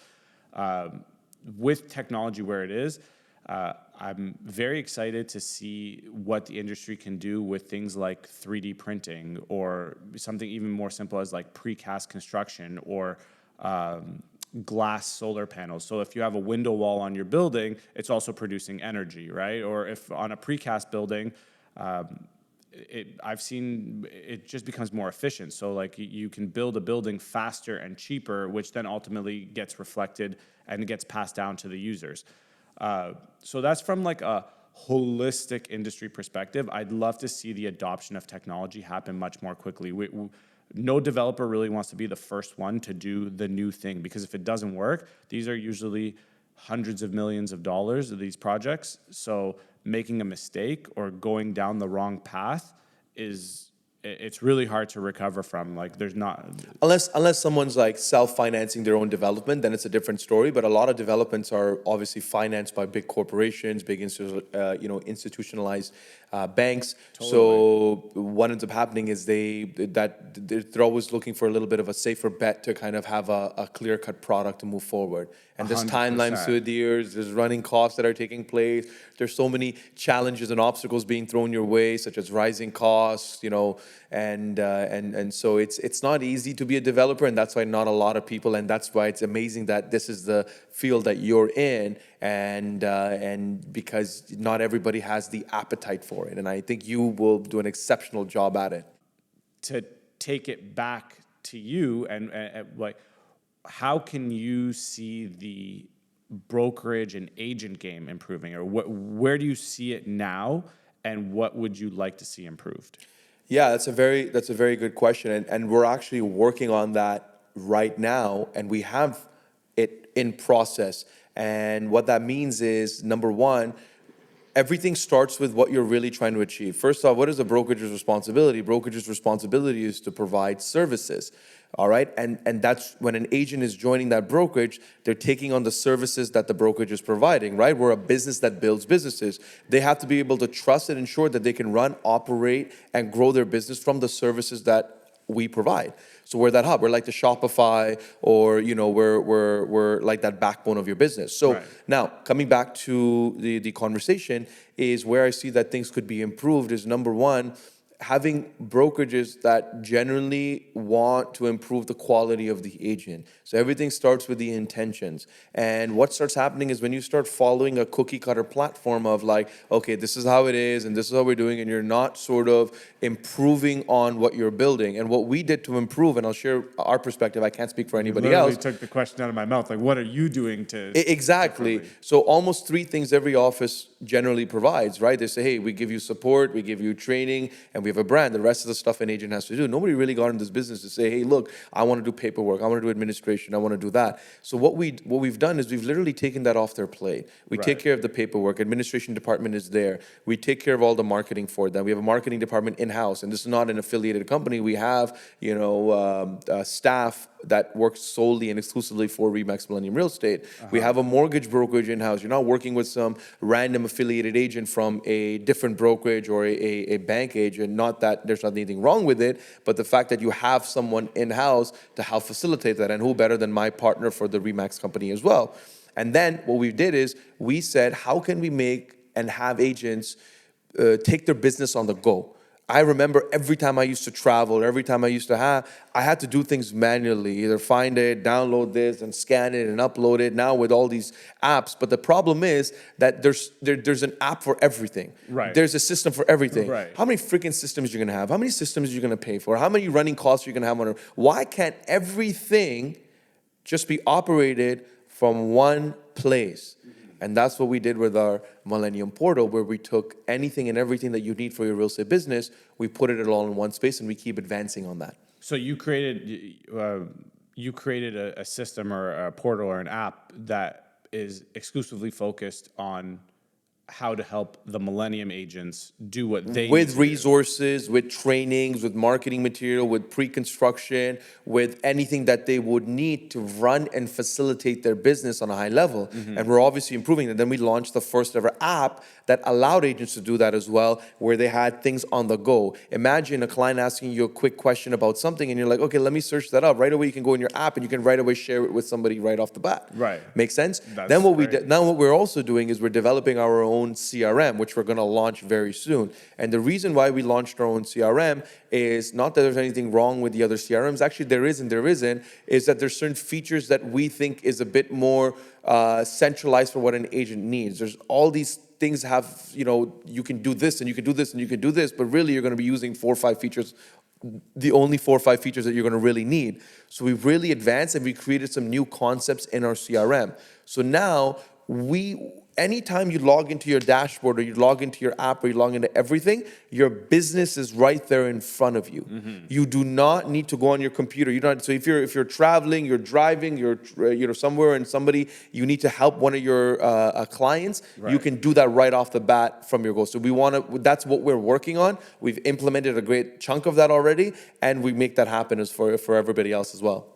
Speaker 1: With technology where it is, I'm very excited to see what the industry can do with things like 3D printing, or something even more simple as like precast construction, or glass solar panels. So if you have a window wall on your building, it's also producing energy, right? Or if on a precast building, I've seen it just becomes more efficient. So like you can build a building faster and cheaper, which then ultimately gets reflected and gets passed down to the users. So that's from like a holistic industry perspective. I'd love to see the adoption of technology happen much more quickly. No developer really wants to be the first one to do the new thing, because if it doesn't work, these are usually hundreds of millions of dollars of these projects. So making a mistake or going down the wrong path it's really hard to recover from. Like there's not,
Speaker 2: Unless someone's like self-financing their own development, then it's a different story. But a lot of developments are obviously financed by big corporations, big institutionalized banks.
Speaker 1: Totally.
Speaker 2: So what ends up happening is they're always looking for a little bit of a safer bet to kind of have a clear-cut product to move forward. And there's
Speaker 1: 100%.
Speaker 2: timelines to adhere, there's running costs that are taking place. There's so many challenges and obstacles being thrown your way, such as rising costs, and so it's not easy to be a developer, and that's why not a lot of people, and that's why it's amazing that this is the field that you're in, and because not everybody has the appetite for it, and I think you will do an exceptional job at it.
Speaker 1: To take it back to you and like, how can you see the brokerage and agent game improving, or where do you see it now, and what would you like to see improved?
Speaker 2: Yeah, that's a very good question, and we're actually working on that right now, and we have it in process. And what that means is, number one, everything starts with what you're really trying to achieve. First off, what is a brokerage's responsibility? Brokerage's responsibility is to provide services. All right. And that's when an agent is joining that brokerage, they're taking on the services that the brokerage is providing, right? We're a business that builds businesses. They have to be able to trust and ensure that they can run, operate, and grow their business from the services that we provide. So we're that hub. We're like the Shopify, or we're like that backbone of your business. So
Speaker 1: right.
Speaker 2: Now, coming back to the conversation, is where I see that things could be improved is, number one, having brokerages that generally want to improve the quality of the agent. So everything starts with the intentions. And what starts happening is when you start following a cookie cutter platform of like, okay, this is how it is and this is how we're doing, and you're not sort of improving on what you're building. And what we did to improve, and I'll share our perspective, I can't speak for anybody else.
Speaker 1: You took the question out of my mouth. Like, what are you doing to...
Speaker 2: Exactly. So almost three things every office generally provides, right? They say, hey, we give you support, we give you training, and we have a brand. The rest of the stuff an agent has to do. Nobody really got in this business to say, hey, look, I want to do paperwork, I want to do administration, I want to do that. So what we've done is we've literally taken that off their plate. We
Speaker 1: Right.
Speaker 2: take care of the paperwork. Administration department is there. We take care of all the marketing for them. We have a marketing department in-house, and this is not an affiliated company. We have, staff that works solely and exclusively for Remax Millennium Real Estate. We have a mortgage brokerage in-house. You're not working with some random affiliated agent from a different brokerage or a bank agent. Not that there's not anything wrong with it, but the fact that you have someone in-house to help facilitate that, and who better than my partner for the Remax company as well. And then what we did is we said, how can we make and have agents take their business on the go? I remember every time I used to travel, or every time I had to do things manually, either find it, download this, and scan it, and upload it, now with all these apps. But the problem is that there's an app for everything.
Speaker 1: Right.
Speaker 2: There's a system for everything.
Speaker 1: Right.
Speaker 2: How many freaking systems you're gonna have? How many systems you're gonna pay for? How many running costs you're gonna have on it? Why can't everything just be operated from one place? And that's what we did with our Millennium Portal, where we took anything and everything that you need for your real estate business, we put it all in one space, and we keep advancing on that.
Speaker 1: So you created a system or a portal or an app that is exclusively focused on how to help the Millennium agents do what they need
Speaker 2: with
Speaker 1: to
Speaker 2: resources, with trainings, with marketing material, with pre-construction, with anything that they would need to run and facilitate their business on a high level. And we're obviously improving it. Then we launched the first ever app that allowed agents to do that as well, where they had things on the go. Imagine a client asking you a quick question about something, and you're like, okay, let me search that up. Right away, you can go in your app and you can right away share it with somebody right off the bat.
Speaker 1: Right.
Speaker 2: Make sense?
Speaker 1: That's
Speaker 2: Then what
Speaker 1: great.
Speaker 2: now what we're also doing is we're developing our own CRM, which we're going to launch very soon. And the reason why we launched our own CRM is not that there's anything wrong with the other CRMs. Actually, there isn't, is that there's certain features that we think is a bit more centralized for what an agent needs. There's all these things have, you can do this and you can do this and you can do this, but really you're going to be using 4 or 5 features, the only 4 or 5 features that you're going to really need. So we've really advanced and we created some new concepts in our CRM. So now anytime you log into your dashboard or you log into your app or you log into everything, your business is right there in front of you. You do not need to go on your computer. So if you're traveling, you're driving, you're somewhere and you need to help one of your clients, you can do that right off the bat from your goal. So that's what we're working on. We've implemented a great chunk of that already, and we make that happen for everybody else as well.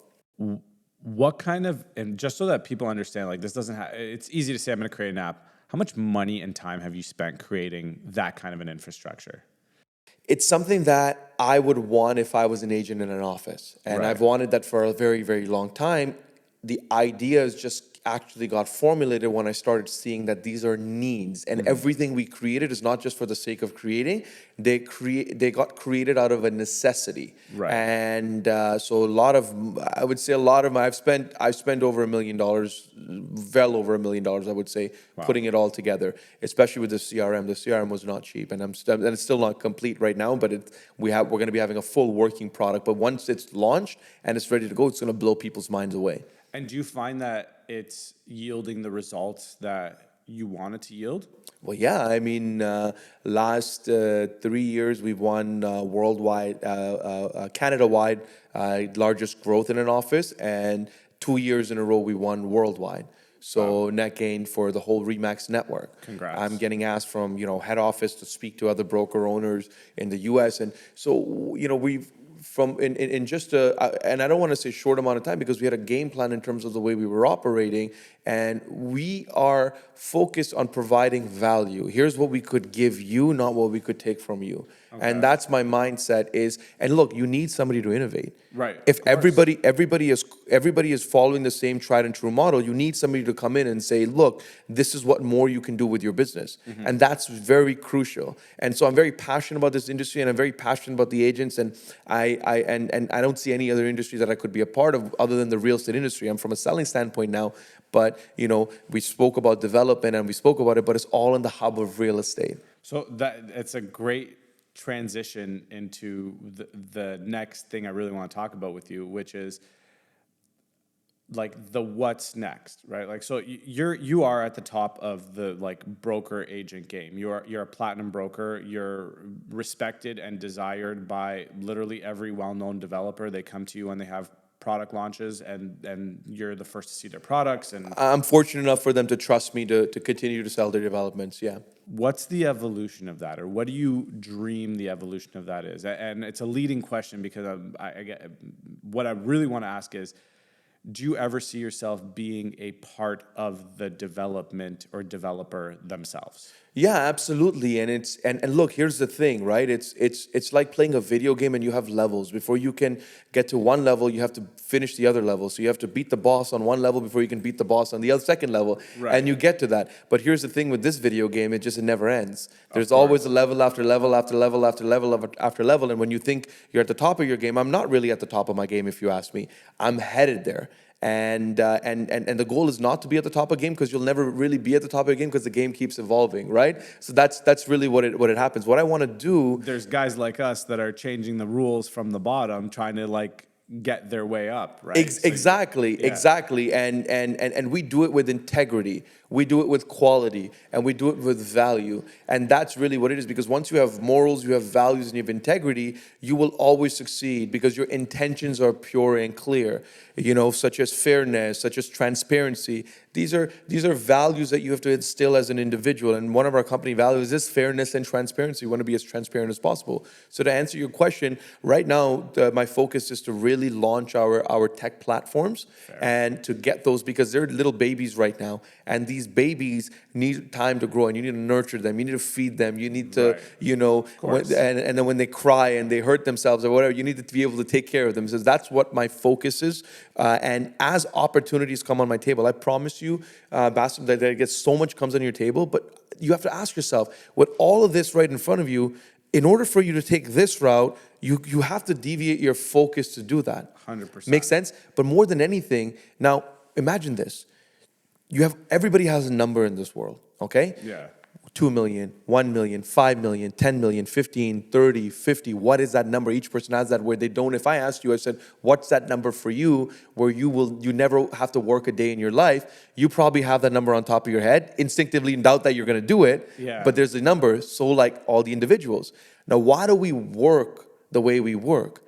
Speaker 1: What kind of, and just so that people understand, like this doesn't have, it's easy to say I'm going to create an app. How much money and time have you spent creating that kind of an infrastructure?
Speaker 2: It's something that I would want if I was an agent in an office. And
Speaker 1: Right.
Speaker 2: I've wanted that for a very, very long time. The ideas just actually got formulated when I started seeing that these are needs, and everything we created is not just for the sake of creating. They got created out of a necessity.
Speaker 1: Right.
Speaker 2: And so I would say I've spent over $1 million, well over $1 million, I would say, putting it all together, especially with the CRM. The CRM was not cheap, and it's still not complete right now, but we're going to be having a full working product. But once it's launched and it's ready to go, it's going to blow people's minds away.
Speaker 1: And do you find that it's yielding the results that you want it to yield?
Speaker 2: Well, yeah. I mean, last 3 years we've won worldwide, Canada-wide, largest growth in an office, and 2 years in a row we won worldwide. So net gain for the whole Remax network.
Speaker 1: Congrats.
Speaker 2: I'm getting asked from head office to speak to other broker owners in the U.S. And so we've in just and I don't want to say short amount of time, because we had a game plan in terms of the way we were operating, and we are focused on providing value. Here's what we could give you, not what we could take from you. Okay. And that's my mindset and look, you need somebody to innovate.
Speaker 1: Right.
Speaker 2: If everybody is following the same tried and true model, you need somebody to come in and say, look, this is what more you can do with your business. And that's very crucial. And so I'm very passionate about this industry, and I'm very passionate about the agents, and I don't see any other industry that I could be a part of other than the real estate industry. I'm from a selling standpoint now, but we spoke about development and we spoke about it, but it's all in the hub of real estate.
Speaker 1: So it's a great transition into the next thing I really want to talk about with you, which is like the what's next, right? Like, so you are at the top of the like broker agent game. You're a platinum broker. You're respected and desired by literally every well-known developer. They come to you when they have product launches, and you're the first to see their products. And
Speaker 2: I'm fortunate enough for them to trust me to continue to sell their developments. Yeah.
Speaker 1: What's the evolution of that, or what do you dream the evolution of that is? And it's a leading question, because what I really want to ask is, do you ever see yourself being a part of the development or developer themselves?
Speaker 2: Yeah, absolutely. And and look, here's the thing, right? It's like playing a video game, and you have levels. Before you can get to one level, you have to finish the other level. So you have to beat the boss on one level before you can beat the boss on the other second level. Right. And you get to that. But here's the thing with this video game, it never ends. There's always a level after level after level after level after level. And when you think you're at the top of your game, I'm not really at the top of my game, if you ask me. I'm headed there. And the goal is not to be at the top of the game, because you'll never really be at the top of the game, because the game keeps evolving, right? So that's really what it happens. What I want to do.
Speaker 1: There's guys like us that are changing the rules from the bottom, trying to like get their way up, right?
Speaker 2: Exactly. And we do it with integrity. We do it with quality, and we do it with value. And that's really what it is, because once you have morals, you have values, and you have integrity, you will always succeed, because your intentions are pure and clear, such as fairness, such as transparency. These are values that you have to instill as an individual. And one of our company values is fairness and transparency. We want to be as transparent as possible. So to answer your question, right now, my focus is to really launch our tech platforms. Fair. And to get those, because they're little babies right now. And these babies need time to grow, and you need to nurture them. You need to feed them. You need to, and then when they cry and they hurt themselves or whatever, you need to be able to take care of them. So that's what my focus is. And as opportunities come on my table, I promise you, Basem, that so much comes on your table, but you have to ask yourself, with all of this right in front of you, in order for you to take this route, you have to deviate your focus to do that.
Speaker 1: 100%.
Speaker 2: Makes sense? But more than anything, now imagine this. Everybody has a number in this world, okay?
Speaker 1: Yeah.
Speaker 2: 2 million, 1 million, 5 million, 10 million, 15, 30, 50. What is that number? Each person has that where they don't. If I asked you, I said, what's that number for you where you never have to work a day in your life? You probably have that number on top of your head, instinctively doubt that you're going to do it.
Speaker 1: Yeah.
Speaker 2: But there's a number. So like all the individuals. Now, why do we work the way we work?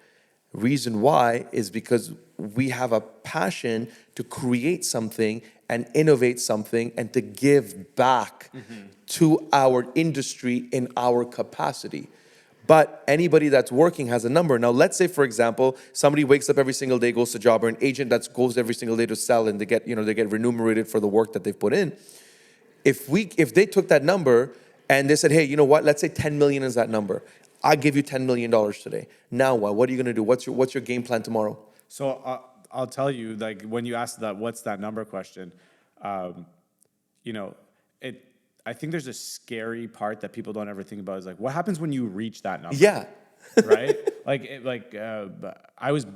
Speaker 2: Reason why is because we have a passion to create something and innovate something and to give back to our industry in our capacity. But anybody that's working has a number. Now, let's say, for example, somebody wakes up every single day, goes to job, or an agent that goes every single day to sell, and they get remunerated for the work that they've put in. If they took that number and they said, hey, you know what? Let's say 10 million is that number. I give you $10 million today. Now what? What are you going to do? What's your game plan tomorrow?
Speaker 1: So I'll tell you, like when you asked that, what's that number question, I think there's a scary part that people don't ever think about is like, what happens when you reach that number?
Speaker 2: Yeah.
Speaker 1: Right? I was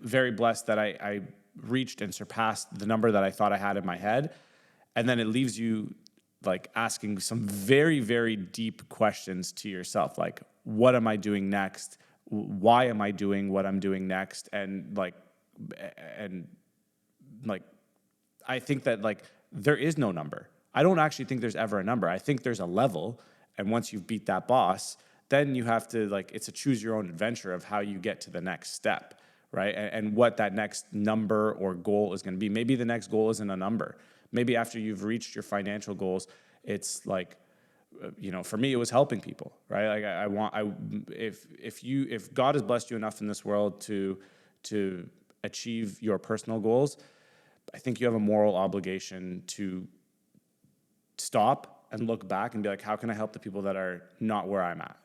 Speaker 1: very blessed that I reached and surpassed the number that I thought I had in my head. And then it leaves you like asking some very, very deep questions to yourself. Like, what am I doing next? Why am I doing what I'm doing next? And I think that like there is no number. I don't actually think there's ever a number. I think there's a level, and once you've beat that boss, then you have to it's a choose your own adventure of how you get to the next step, right? And what that next number or goal is going to be. Maybe the next goal isn't a number. Maybe after you've reached your financial goals, it's like, for me, it was helping people, right? Like if God has blessed you enough in this world to achieve your personal goals, I think you have a moral obligation to stop and look back and be like, how can I help the people that are not where I'm at?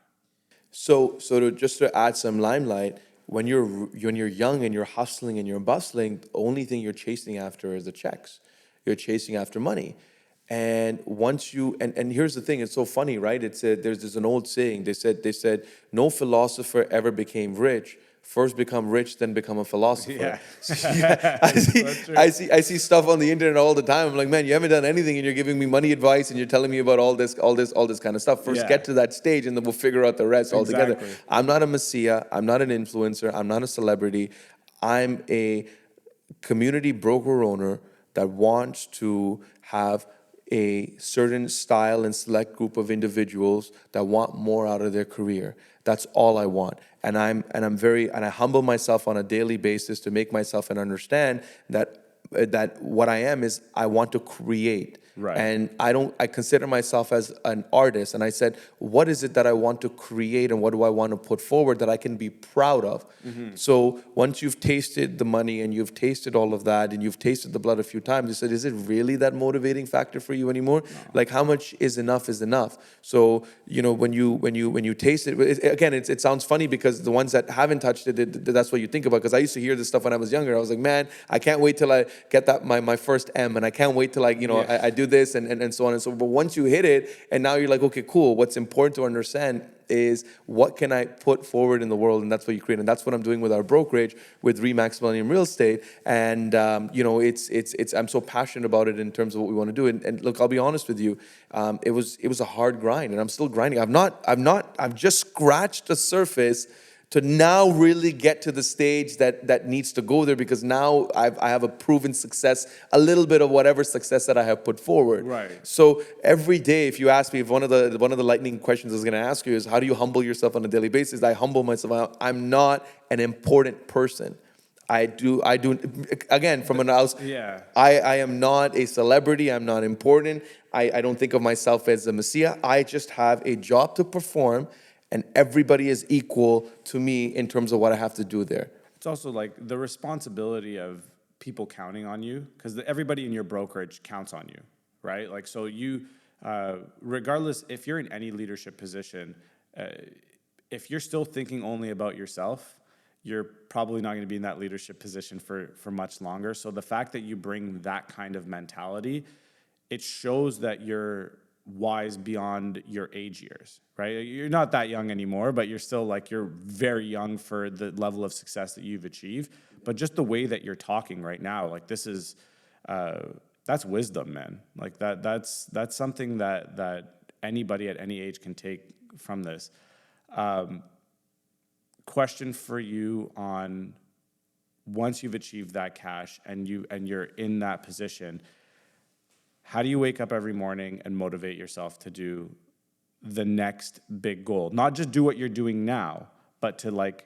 Speaker 2: So to add some limelight, when you're young and you're hustling and you're bustling, the only thing you're chasing after is the checks. You're chasing after money. And once you and here's the thing, it's so funny, right? There's an old saying. They said no philosopher ever became rich. First become rich, then become a philosopher.
Speaker 1: Yeah.
Speaker 2: So, yeah, I see stuff on the internet all the time. I'm like, man, you haven't done anything, and you're giving me money advice, and you're telling me about all this kind of stuff. First, get to that stage, and then we'll figure out the rest altogether.
Speaker 1: Exactly.
Speaker 2: I'm not a messiah. I'm not an influencer. I'm not a celebrity. I'm a community broker owner that wants to have a certain style and select group of individuals that want more out of their career. That's all I want. And I humble myself on a daily basis to make myself and understand that what I am is I want to create.
Speaker 1: Right.
Speaker 2: And I consider myself as an artist. And I said, what is it that I want to create and what do I want to put forward that I can be proud of? Mm-hmm. So once you've tasted the money and you've tasted all of that and you've tasted the blood a few times, you said, is it really that motivating factor for you anymore? No. Like how much is enough is enough. So, when you taste it, again, it sounds funny because the ones that haven't touched it, that's what you think about. Because I used to hear this stuff when I was younger. I was like, man, I can't wait till I get that my first M, and I can't wait till I do this and so on and so forth. But once you hit it, and now you're like, okay, cool. What's important to understand is what can I put forward in the world, and that's what you create, and that's what I'm doing with our brokerage with Remax Millennium Real Estate. And it's I'm so passionate about it in terms of what we want to do. And look, I'll be honest with you, it was a hard grind, and I'm still grinding. I've just scratched the surface to now really get to the stage that needs to go there, because now I have a proven success, a little bit of whatever success that I have put forward.
Speaker 1: Right.
Speaker 2: So every day, if you ask me, if one of the lightning questions I was going to ask you is, how do you humble yourself on a daily basis? I humble myself. I'm not an important person. I do again from an house.
Speaker 1: Yeah.
Speaker 2: I am not a celebrity. I'm not important. I don't think of myself as a messiah. I just have a job to perform. And everybody is equal to me in terms of what I have to do there.
Speaker 1: It's also like the responsibility of people counting on you, because everybody in your brokerage counts on you, right? Like, so you, regardless, if you're in any leadership position, if you're still thinking only about yourself, you're probably not going to be in that leadership position for much longer. So the fact that you bring that kind of mentality, it shows that you're wise beyond your age years, right? You're not that young anymore, but you're still you're very young for the level of success that you've achieved. But just the way that you're talking right now, this is, that's wisdom, man. That's something that anybody at any age can take from this. Question for you on once you've achieved that cash and you're in that position, how do you wake up every morning and motivate yourself to do the next big goal? Not just do what you're doing now, but to like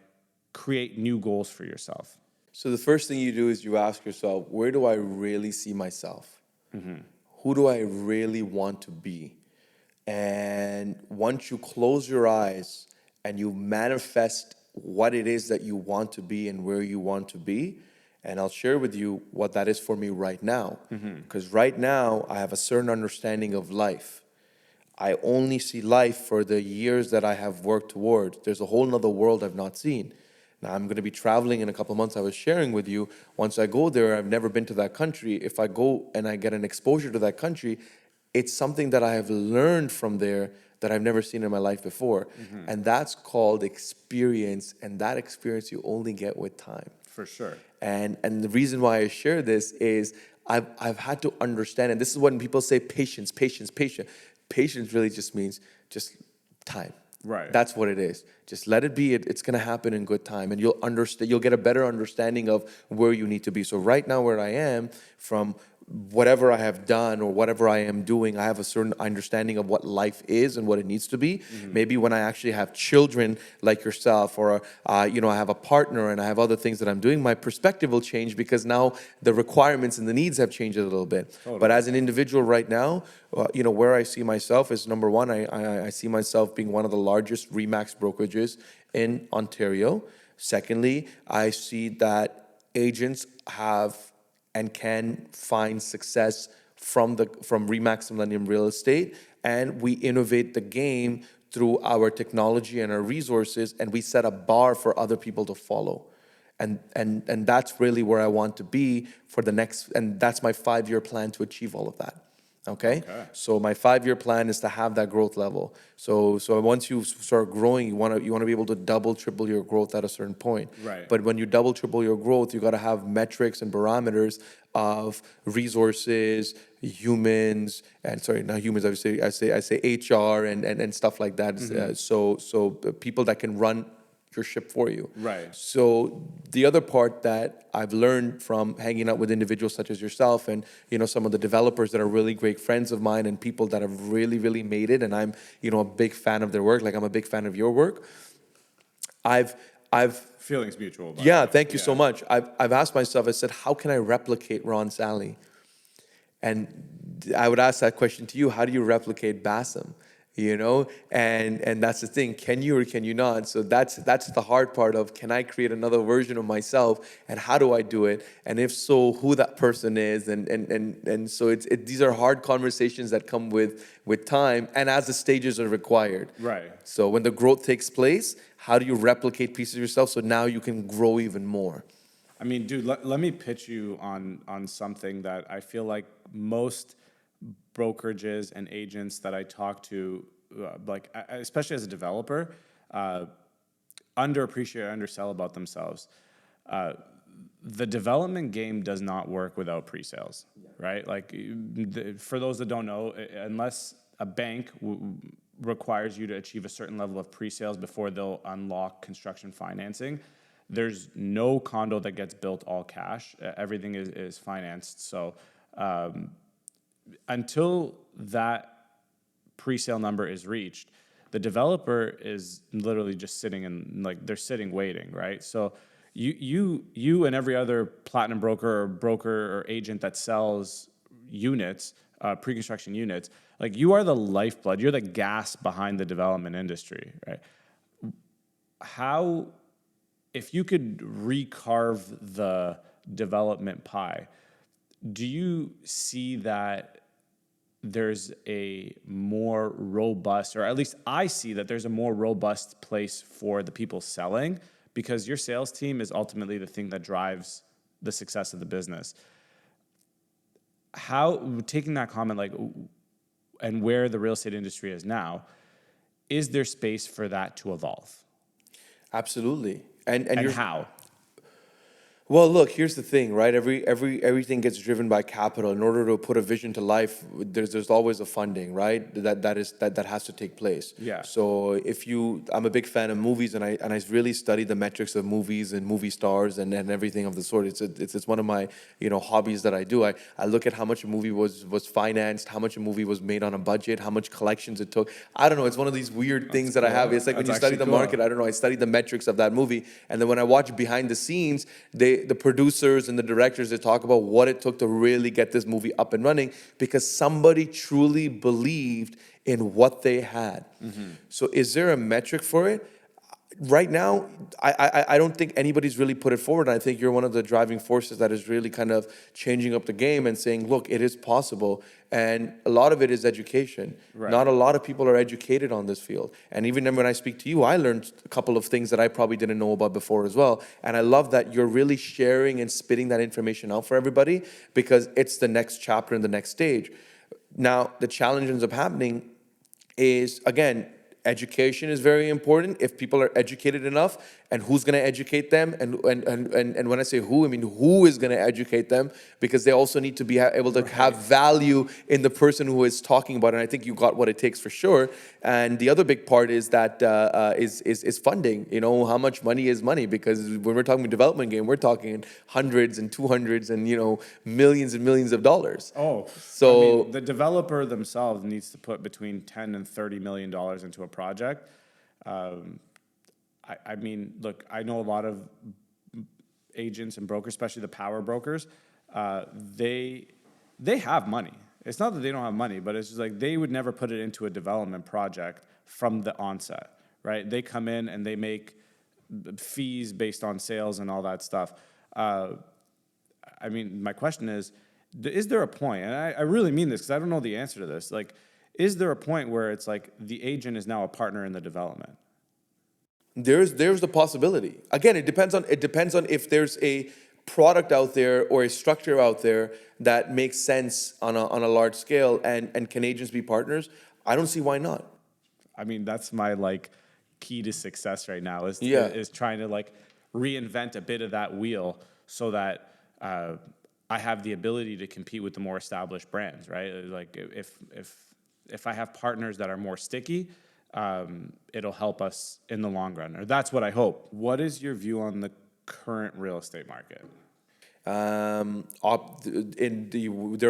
Speaker 1: create new goals for yourself.
Speaker 2: So the first thing you do is you ask yourself, where do I really see myself? Who do I really want to be? And once you close your eyes and you manifest what it is that you want to be and where you want to be, and I'll share with you what that is for me right now. Because right now, I have a certain understanding of life. I only see life for the years that I have worked towards. There's a whole nother world I've not seen. Now, I'm going to be traveling in a couple of months. I was sharing with you, once I go there, I've never been to that country. If I go and I get an exposure to that country, it's something that I have learned from there that I've never seen in my life before. And that's called experience. And that experience you only get with time.
Speaker 1: For sure.
Speaker 2: And the reason why I share this is I've had to understand, and this is when people say patience. Patience really just means just time.
Speaker 1: Right.
Speaker 2: That's what it is. Just let it be. It's going to happen in good time, and you'll understand. You'll get a better understanding of where you need to be. So right now, where I am, from whatever I have done or whatever I am doing, I have a certain understanding of what life is and what it needs to be. Maybe when I actually have children like yourself, or I have a partner and I have other things that I'm doing, my perspective will change because now the requirements and the needs have changed a little bit. Totally. But as an individual right now, where I see myself is, number one, I see myself being one of the largest Remax brokerages in Ontario. Secondly, I see that agents have and can find success from Remax Millennium Real Estate, and we innovate the game through our technology and our resources, and we set a bar for other people to follow. And that's really where I want to be for the next, and that's my 5-year plan to achieve all of that. Okay? So my 5-year plan is to have that growth level. So once you start growing, you want to be able to double, triple your growth at a certain point.
Speaker 1: Right.
Speaker 2: But when you double, triple your growth, you got to have metrics and barometers of resources, humans, and sorry, not humans. I say HR and stuff like that. So people that can run your ship for you.
Speaker 1: Right.
Speaker 2: So the other part that I've learned from hanging out with individuals such as yourself and some of the developers that are really great friends of mine and people that have really, really made it, and I'm a big fan of their work, like I'm a big fan of your work. I've
Speaker 1: Feelings mutual.
Speaker 2: Yeah, thank you so much. I've asked myself, I said, how can I replicate Ron Sally? And I would ask that question to you, how do you replicate Basem? And that's the thing, can you or can you not? So that's the hard part of, can I create another version of myself, and how do I do it? And if so, who that person is, and so these are hard conversations that come with time and as the stages are required.
Speaker 1: Right.
Speaker 2: So when the growth takes place, how do you replicate pieces of yourself so now you can grow even more?
Speaker 1: I mean, dude, let me pitch you on something that I feel like most brokerages and agents that I talk to, especially as a developer, underappreciate or undersell about themselves. The development game does not work without pre-sales, right? Like, for those that don't know, unless a bank requires you to achieve a certain level of pre-sales before they'll unlock construction financing, there's no condo that gets built all cash. Everything is financed. So until that pre-sale number is reached, the developer is literally just sitting they're sitting waiting, right? So you and every other platinum broker or agent that sells units, pre-construction units, like, you are the lifeblood, you're the gas behind the development industry, right? If you could recarve the development pie, do you see that there's a more robust, or at least I see that there's a more robust place for the people selling, because your sales team is ultimately the thing that drives the success of the business? Taking that comment, and where the real estate industry is now, is there space for that to evolve?
Speaker 2: Absolutely.
Speaker 1: And how?
Speaker 2: Well, look, here's the thing, right? Everything gets driven by capital. In order to put a vision to life, there's always a funding, right? That has to take place.
Speaker 1: Yeah.
Speaker 2: So I'm a big fan of movies, and I really study the metrics of movies and movie stars and everything of the sort. It's one of my hobbies that I do. I look at how much a movie was financed, how much a movie was made on a budget, how much collections it took. I don't know. It's one of these weird things that I have. It's like when you study the market. I don't know. I study the metrics of that movie, and then when I watch behind the scenes, the producers and the directors, they talk about what it took to really get this movie up and running because somebody truly believed in what they had. So is there a metric for it? Right now, I don't think anybody's really put it forward. I think you're one of the driving forces that is really kind of changing up the game and saying, look, it is possible. And a lot of it is education.
Speaker 1: Right.
Speaker 2: Not a lot of people are educated on this field. And even when I speak to you, I learned a couple of things that I probably didn't know about before as well. And I love that you're really sharing and spitting that information out for everybody because it's the next chapter and the next stage. Now, the challenge ends up happening is, again, education is very important. If people are educated enough, and who's going to educate them, and when I say who, I mean who is going to educate them, because they also need to be able to have value in the person who is talking about it. And I think you got what it takes for sure. And the other big part is that is funding. How much money is money? Because when we're talking development game, we're talking hundreds and 200s and millions and millions of dollars. So
Speaker 1: the developer themselves needs to put between $10 and $30 million into a project. I mean, look, I know a lot of agents and brokers, especially the power brokers. They have money. It's not that they don't have money, but it's just like they would never put it into a development project from the onset, right? They come in and they make fees based on sales and all that stuff. I mean, my question is there a point, and I really mean this because I don't know the answer to this, like, is there a point where it's like the agent is now a partner in the development?
Speaker 2: There's the possibility. Again, it depends on if there's a product out there or a structure out there that makes sense on a large scale, and can agents be partners? I don't see why not.
Speaker 1: I mean, that's my key to success right now is trying to reinvent a bit of that wheel so that I have the ability to compete with the more established brands, right? Like if I have partners that are more sticky, it'll help us in the long run, or that's what I hope. What is your view on the current real estate market?
Speaker 2: There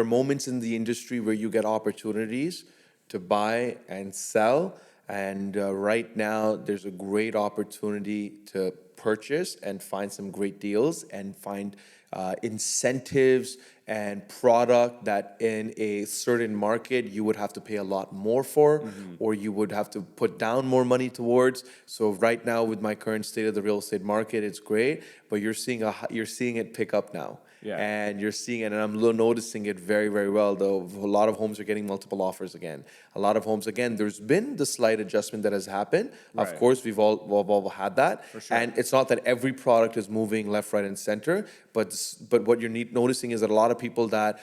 Speaker 2: are moments in the industry where you get opportunities to buy and sell, and right now there's a great opportunity to purchase and find some great deals and find incentives and product that in a certain market you would have to pay a lot more for, or you would have to put down more money towards. So right now, with my current state of the real estate market, it's great, but you're seeing it pick up now.
Speaker 1: Yeah.
Speaker 2: And you're seeing it, and I'm noticing it very, very well, though. A lot of homes are getting multiple offers again. A lot of homes, again, there's been the slight adjustment that has happened.
Speaker 1: Right.
Speaker 2: Of course, we've all had that.
Speaker 1: For sure.
Speaker 2: And it's not that every product is moving left, right, and center, but what you're noticing is that a lot of people that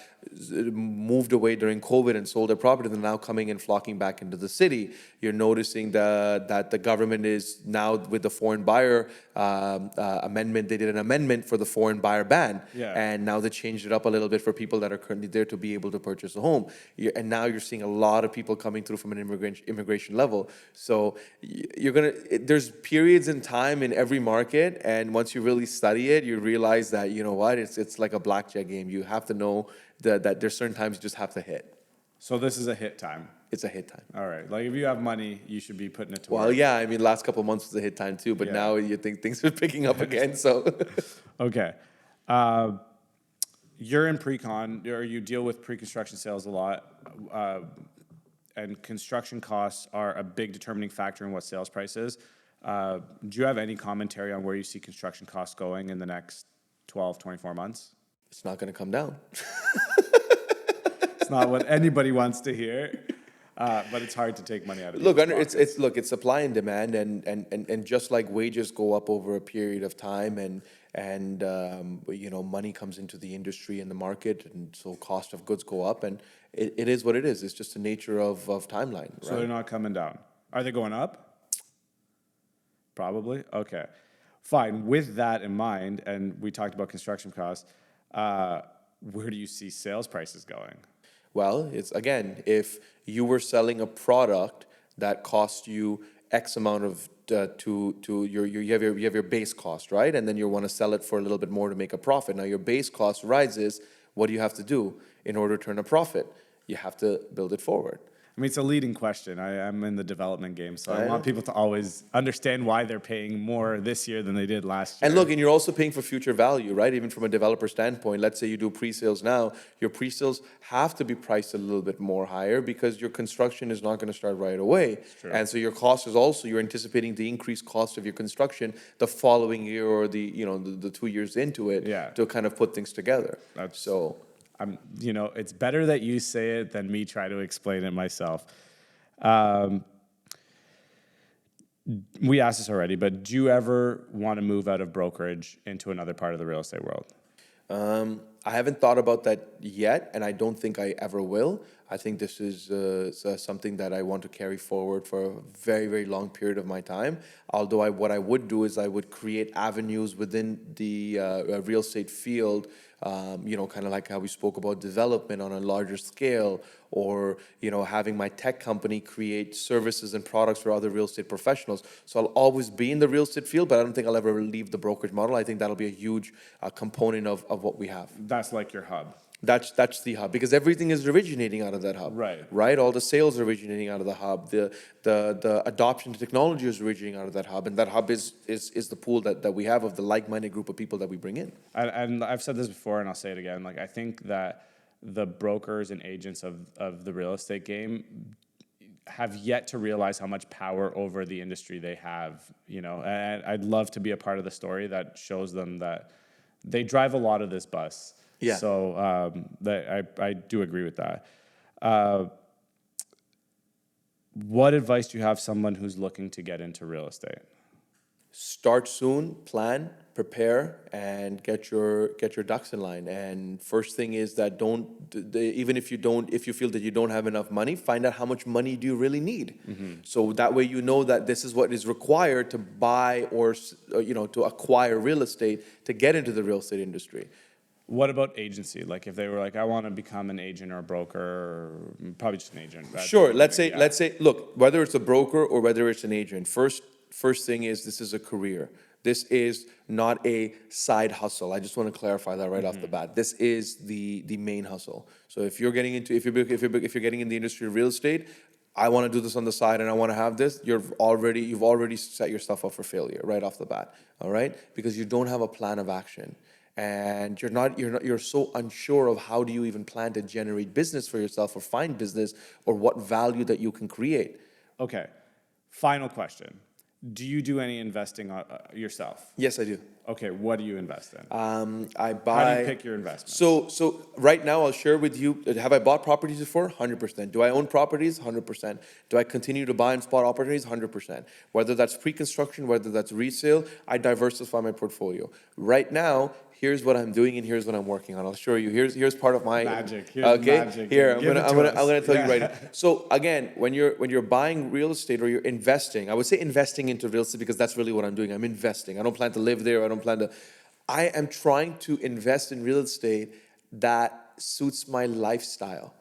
Speaker 2: moved away during COVID and sold their property, they're now coming and flocking back into the city. You're noticing that the government is now, with the foreign buyer amendment, they did an amendment for the foreign buyer ban.
Speaker 1: Yeah.
Speaker 2: And now they changed it up a little bit for people that are currently there to be able to purchase a home. And now you're seeing a lot of people coming through from an immigration level. So there's periods in time in every market, and once you really study it, you realize that, it's like a blackjack game. You have to know that there's certain times you just have to hit.
Speaker 1: So this is a hit time.
Speaker 2: It's a hit time.
Speaker 1: All right. If you have money, you should be putting it to work.
Speaker 2: Well, yeah, I mean, last couple of months was a hit time too, but now you think things are picking up again, so.
Speaker 1: Okay. You're in pre-con, or you deal with pre-construction sales a lot, and construction costs are a big determining factor in what sales price is. Do you have any commentary on where you see construction costs going in the next 12, 24 months?
Speaker 2: It's not going to come down.
Speaker 1: It's not what anybody wants to hear, but it's hard to take money out of
Speaker 2: Look,
Speaker 1: people's pockets.
Speaker 2: it's supply and demand, and just like wages go up over a period of time, and money comes into the industry and the market, and so cost of goods go up, and it is what it is. It's just the nature of timeline.
Speaker 1: So they're not coming down. Are they going up? Probably. Okay. Fine. With that in mind, and we talked about construction costs, where do you see sales prices going?
Speaker 2: Well, it's again, if you were selling a product that cost you X amount of to you have your base cost, right? And then you want to sell it for a little bit more to make a profit. Now your base cost rises. What do you have to do in order to earn a profit? You have to build it forward.
Speaker 1: I mean, it's a leading question. I'm in the development game, so I
Speaker 2: I
Speaker 1: want
Speaker 2: know.
Speaker 1: people to always understand why they're paying more this year than they did last year.
Speaker 2: And look, and you're also paying for future value, right? Even from a developer standpoint, let's say you do pre-sales now, your pre-sales have to be priced a little bit more higher because your construction is not going to start right away.
Speaker 1: True.
Speaker 2: And so your cost is also, you're anticipating the increased cost of your construction the following year or the 2 years into it
Speaker 1: Yeah.
Speaker 2: to kind of put things together. So
Speaker 1: it's better that you say it than me try to explain it myself. We asked this already, but do you ever want to move out of brokerage into another part of the real estate world?
Speaker 2: I haven't thought about that yet, and I don't think I ever will. I think this is something that I want to carry forward for a very, very long period of my time. Although what I would do is I would create avenues within the real estate field, kind of like how we spoke about development on a larger scale, or having my tech company create services and products for other real estate professionals. So I'll always be in the real estate field, but I don't think I'll ever leave the brokerage model. I think that'll be a huge component of what we have.
Speaker 1: That's like your hub.
Speaker 2: That's the hub, because everything is originating out of that hub.
Speaker 1: Right.
Speaker 2: All the sales are originating out of the hub. The adoption to technology is originating out of that hub, and that hub is the pool that we have of the like-minded group of people that we bring in.
Speaker 1: And I've said this before, and I'll say it again. Like, I think that the brokers and agents of the real estate game have yet to realize how much power over the industry they have. And I'd love to be a part of the story that shows them that they drive a lot of this bus.
Speaker 2: Yeah.
Speaker 1: So I do agree with that. What advice do you have someone who's looking to get into real estate?
Speaker 2: Start soon, plan, prepare, and get your ducks in line. And first thing is that if you feel that you don't have enough money, find out how much money do you really need. Mm-hmm. So that way you know that this is what is required to buy or to acquire real estate to get into the real estate industry.
Speaker 1: What about agency? Like, if they were like, I want to become an agent or a broker, or probably just an agent.
Speaker 2: Sure. Let's say, look, whether it's a broker or whether it's an agent, first thing is this is a career. This is not a side hustle. I just want to clarify that right off the bat. This is the main hustle. So if you're getting into if you're getting in the industry of real estate, I want to do this on the side and I want to have this, you've already set yourself up for failure right off the bat. All right? Because you don't have a plan of action. And you're so unsure of how do you even plan to generate business for yourself or find business or what value that you can create.
Speaker 1: Okay. Final question. Do you do any investing yourself?
Speaker 2: Yes, I do.
Speaker 1: Okay, what do you invest in?
Speaker 2: I buy.
Speaker 1: How do you pick your investments?
Speaker 2: So right now I'll share with you. Have I bought properties before? 100%. Do I own properties? 100%. Do I continue to buy and spot opportunities? 100%. Whether that's pre-construction, whether that's resale, I diversify my portfolio. Right now, here's what I'm doing and here's what I'm working on. I'll show you. Here's part of my
Speaker 1: magic. Here's
Speaker 2: okay.
Speaker 1: Magic.
Speaker 2: Here I'm gonna tell you right now. So again, when you're buying real estate or you're investing, I would say investing into real estate because that's really what I'm doing. I'm investing. I don't plan to live there. I am trying to invest in real estate that suits my lifestyle.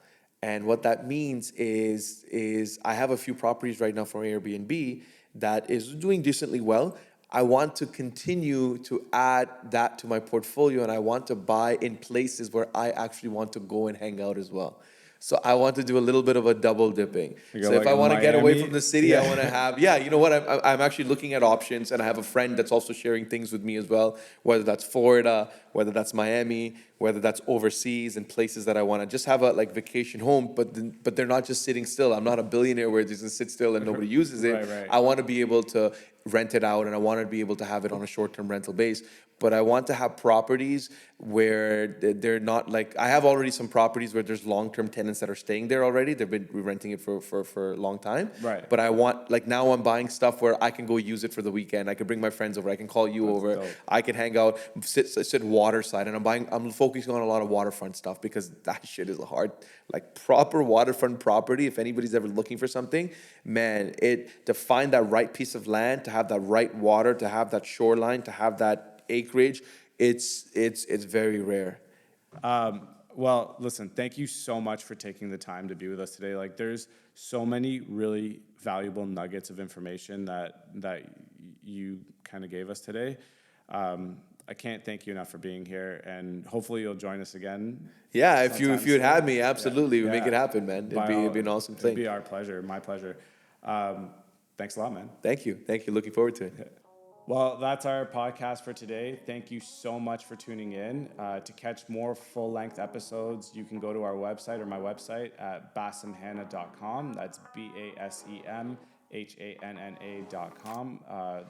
Speaker 2: And what that means is I have a few properties right now for Airbnb that is doing decently well. I want to continue to add that to my portfolio, and I want to buy in places where I actually want to go and hang out as well. So I want to do a little bit of a double dipping. So if I want to get away from the city, I want to have, you know what, I'm actually looking at options, and I have a friend that's also sharing things with me as well, whether that's Florida, whether that's Miami, whether that's overseas and places that I want to just have a vacation home, but they're not just sitting still. I'm not a billionaire where it just sit still and nobody uses it.
Speaker 1: Right.
Speaker 2: I want to be able to rent it out, and I want to be able to have it on a short-term rental base. But I want to have properties where they're not I have already some properties where there's long-term tenants that are staying there already. They've been renting it for a long time.
Speaker 1: Right.
Speaker 2: But I want, now I'm buying stuff where I can go use it for the weekend. I can bring my friends over. I can call you over.
Speaker 1: Dope.
Speaker 2: I can hang out, sit waterside, and I'm focusing focusing on a lot of waterfront stuff because that shit is hard. Like proper waterfront property, if anybody's ever looking for something, man, to find that right piece of land, to have that right water, to have that shoreline, to have that acreage, it's very rare.
Speaker 1: Well, listen, thank you so much for taking the time to be with us today. Like, there's so many really valuable nuggets of information that you kind of gave us today. I can't thank you enough for being here, and hopefully you'll join us again.
Speaker 2: Yeah,
Speaker 1: sometime
Speaker 2: if you'd
Speaker 1: soon.
Speaker 2: had me, absolutely, we'd make
Speaker 1: Yeah.
Speaker 2: it happen, man. It'd be an awesome
Speaker 1: It'd
Speaker 2: thing.
Speaker 1: be our pleasure, my pleasure. Thanks a lot, man.
Speaker 2: Thank you. Looking forward to it.
Speaker 1: Well, that's our podcast for today. Thank you so much for tuning in. To catch more full-length episodes, you can go to our website or my website at basemhanna.com. That's BASEMHANNA.com.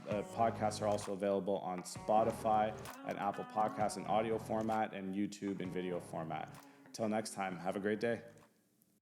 Speaker 1: The podcasts are also available on Spotify and Apple Podcasts in audio format and YouTube in video format. Till next time, have a great day.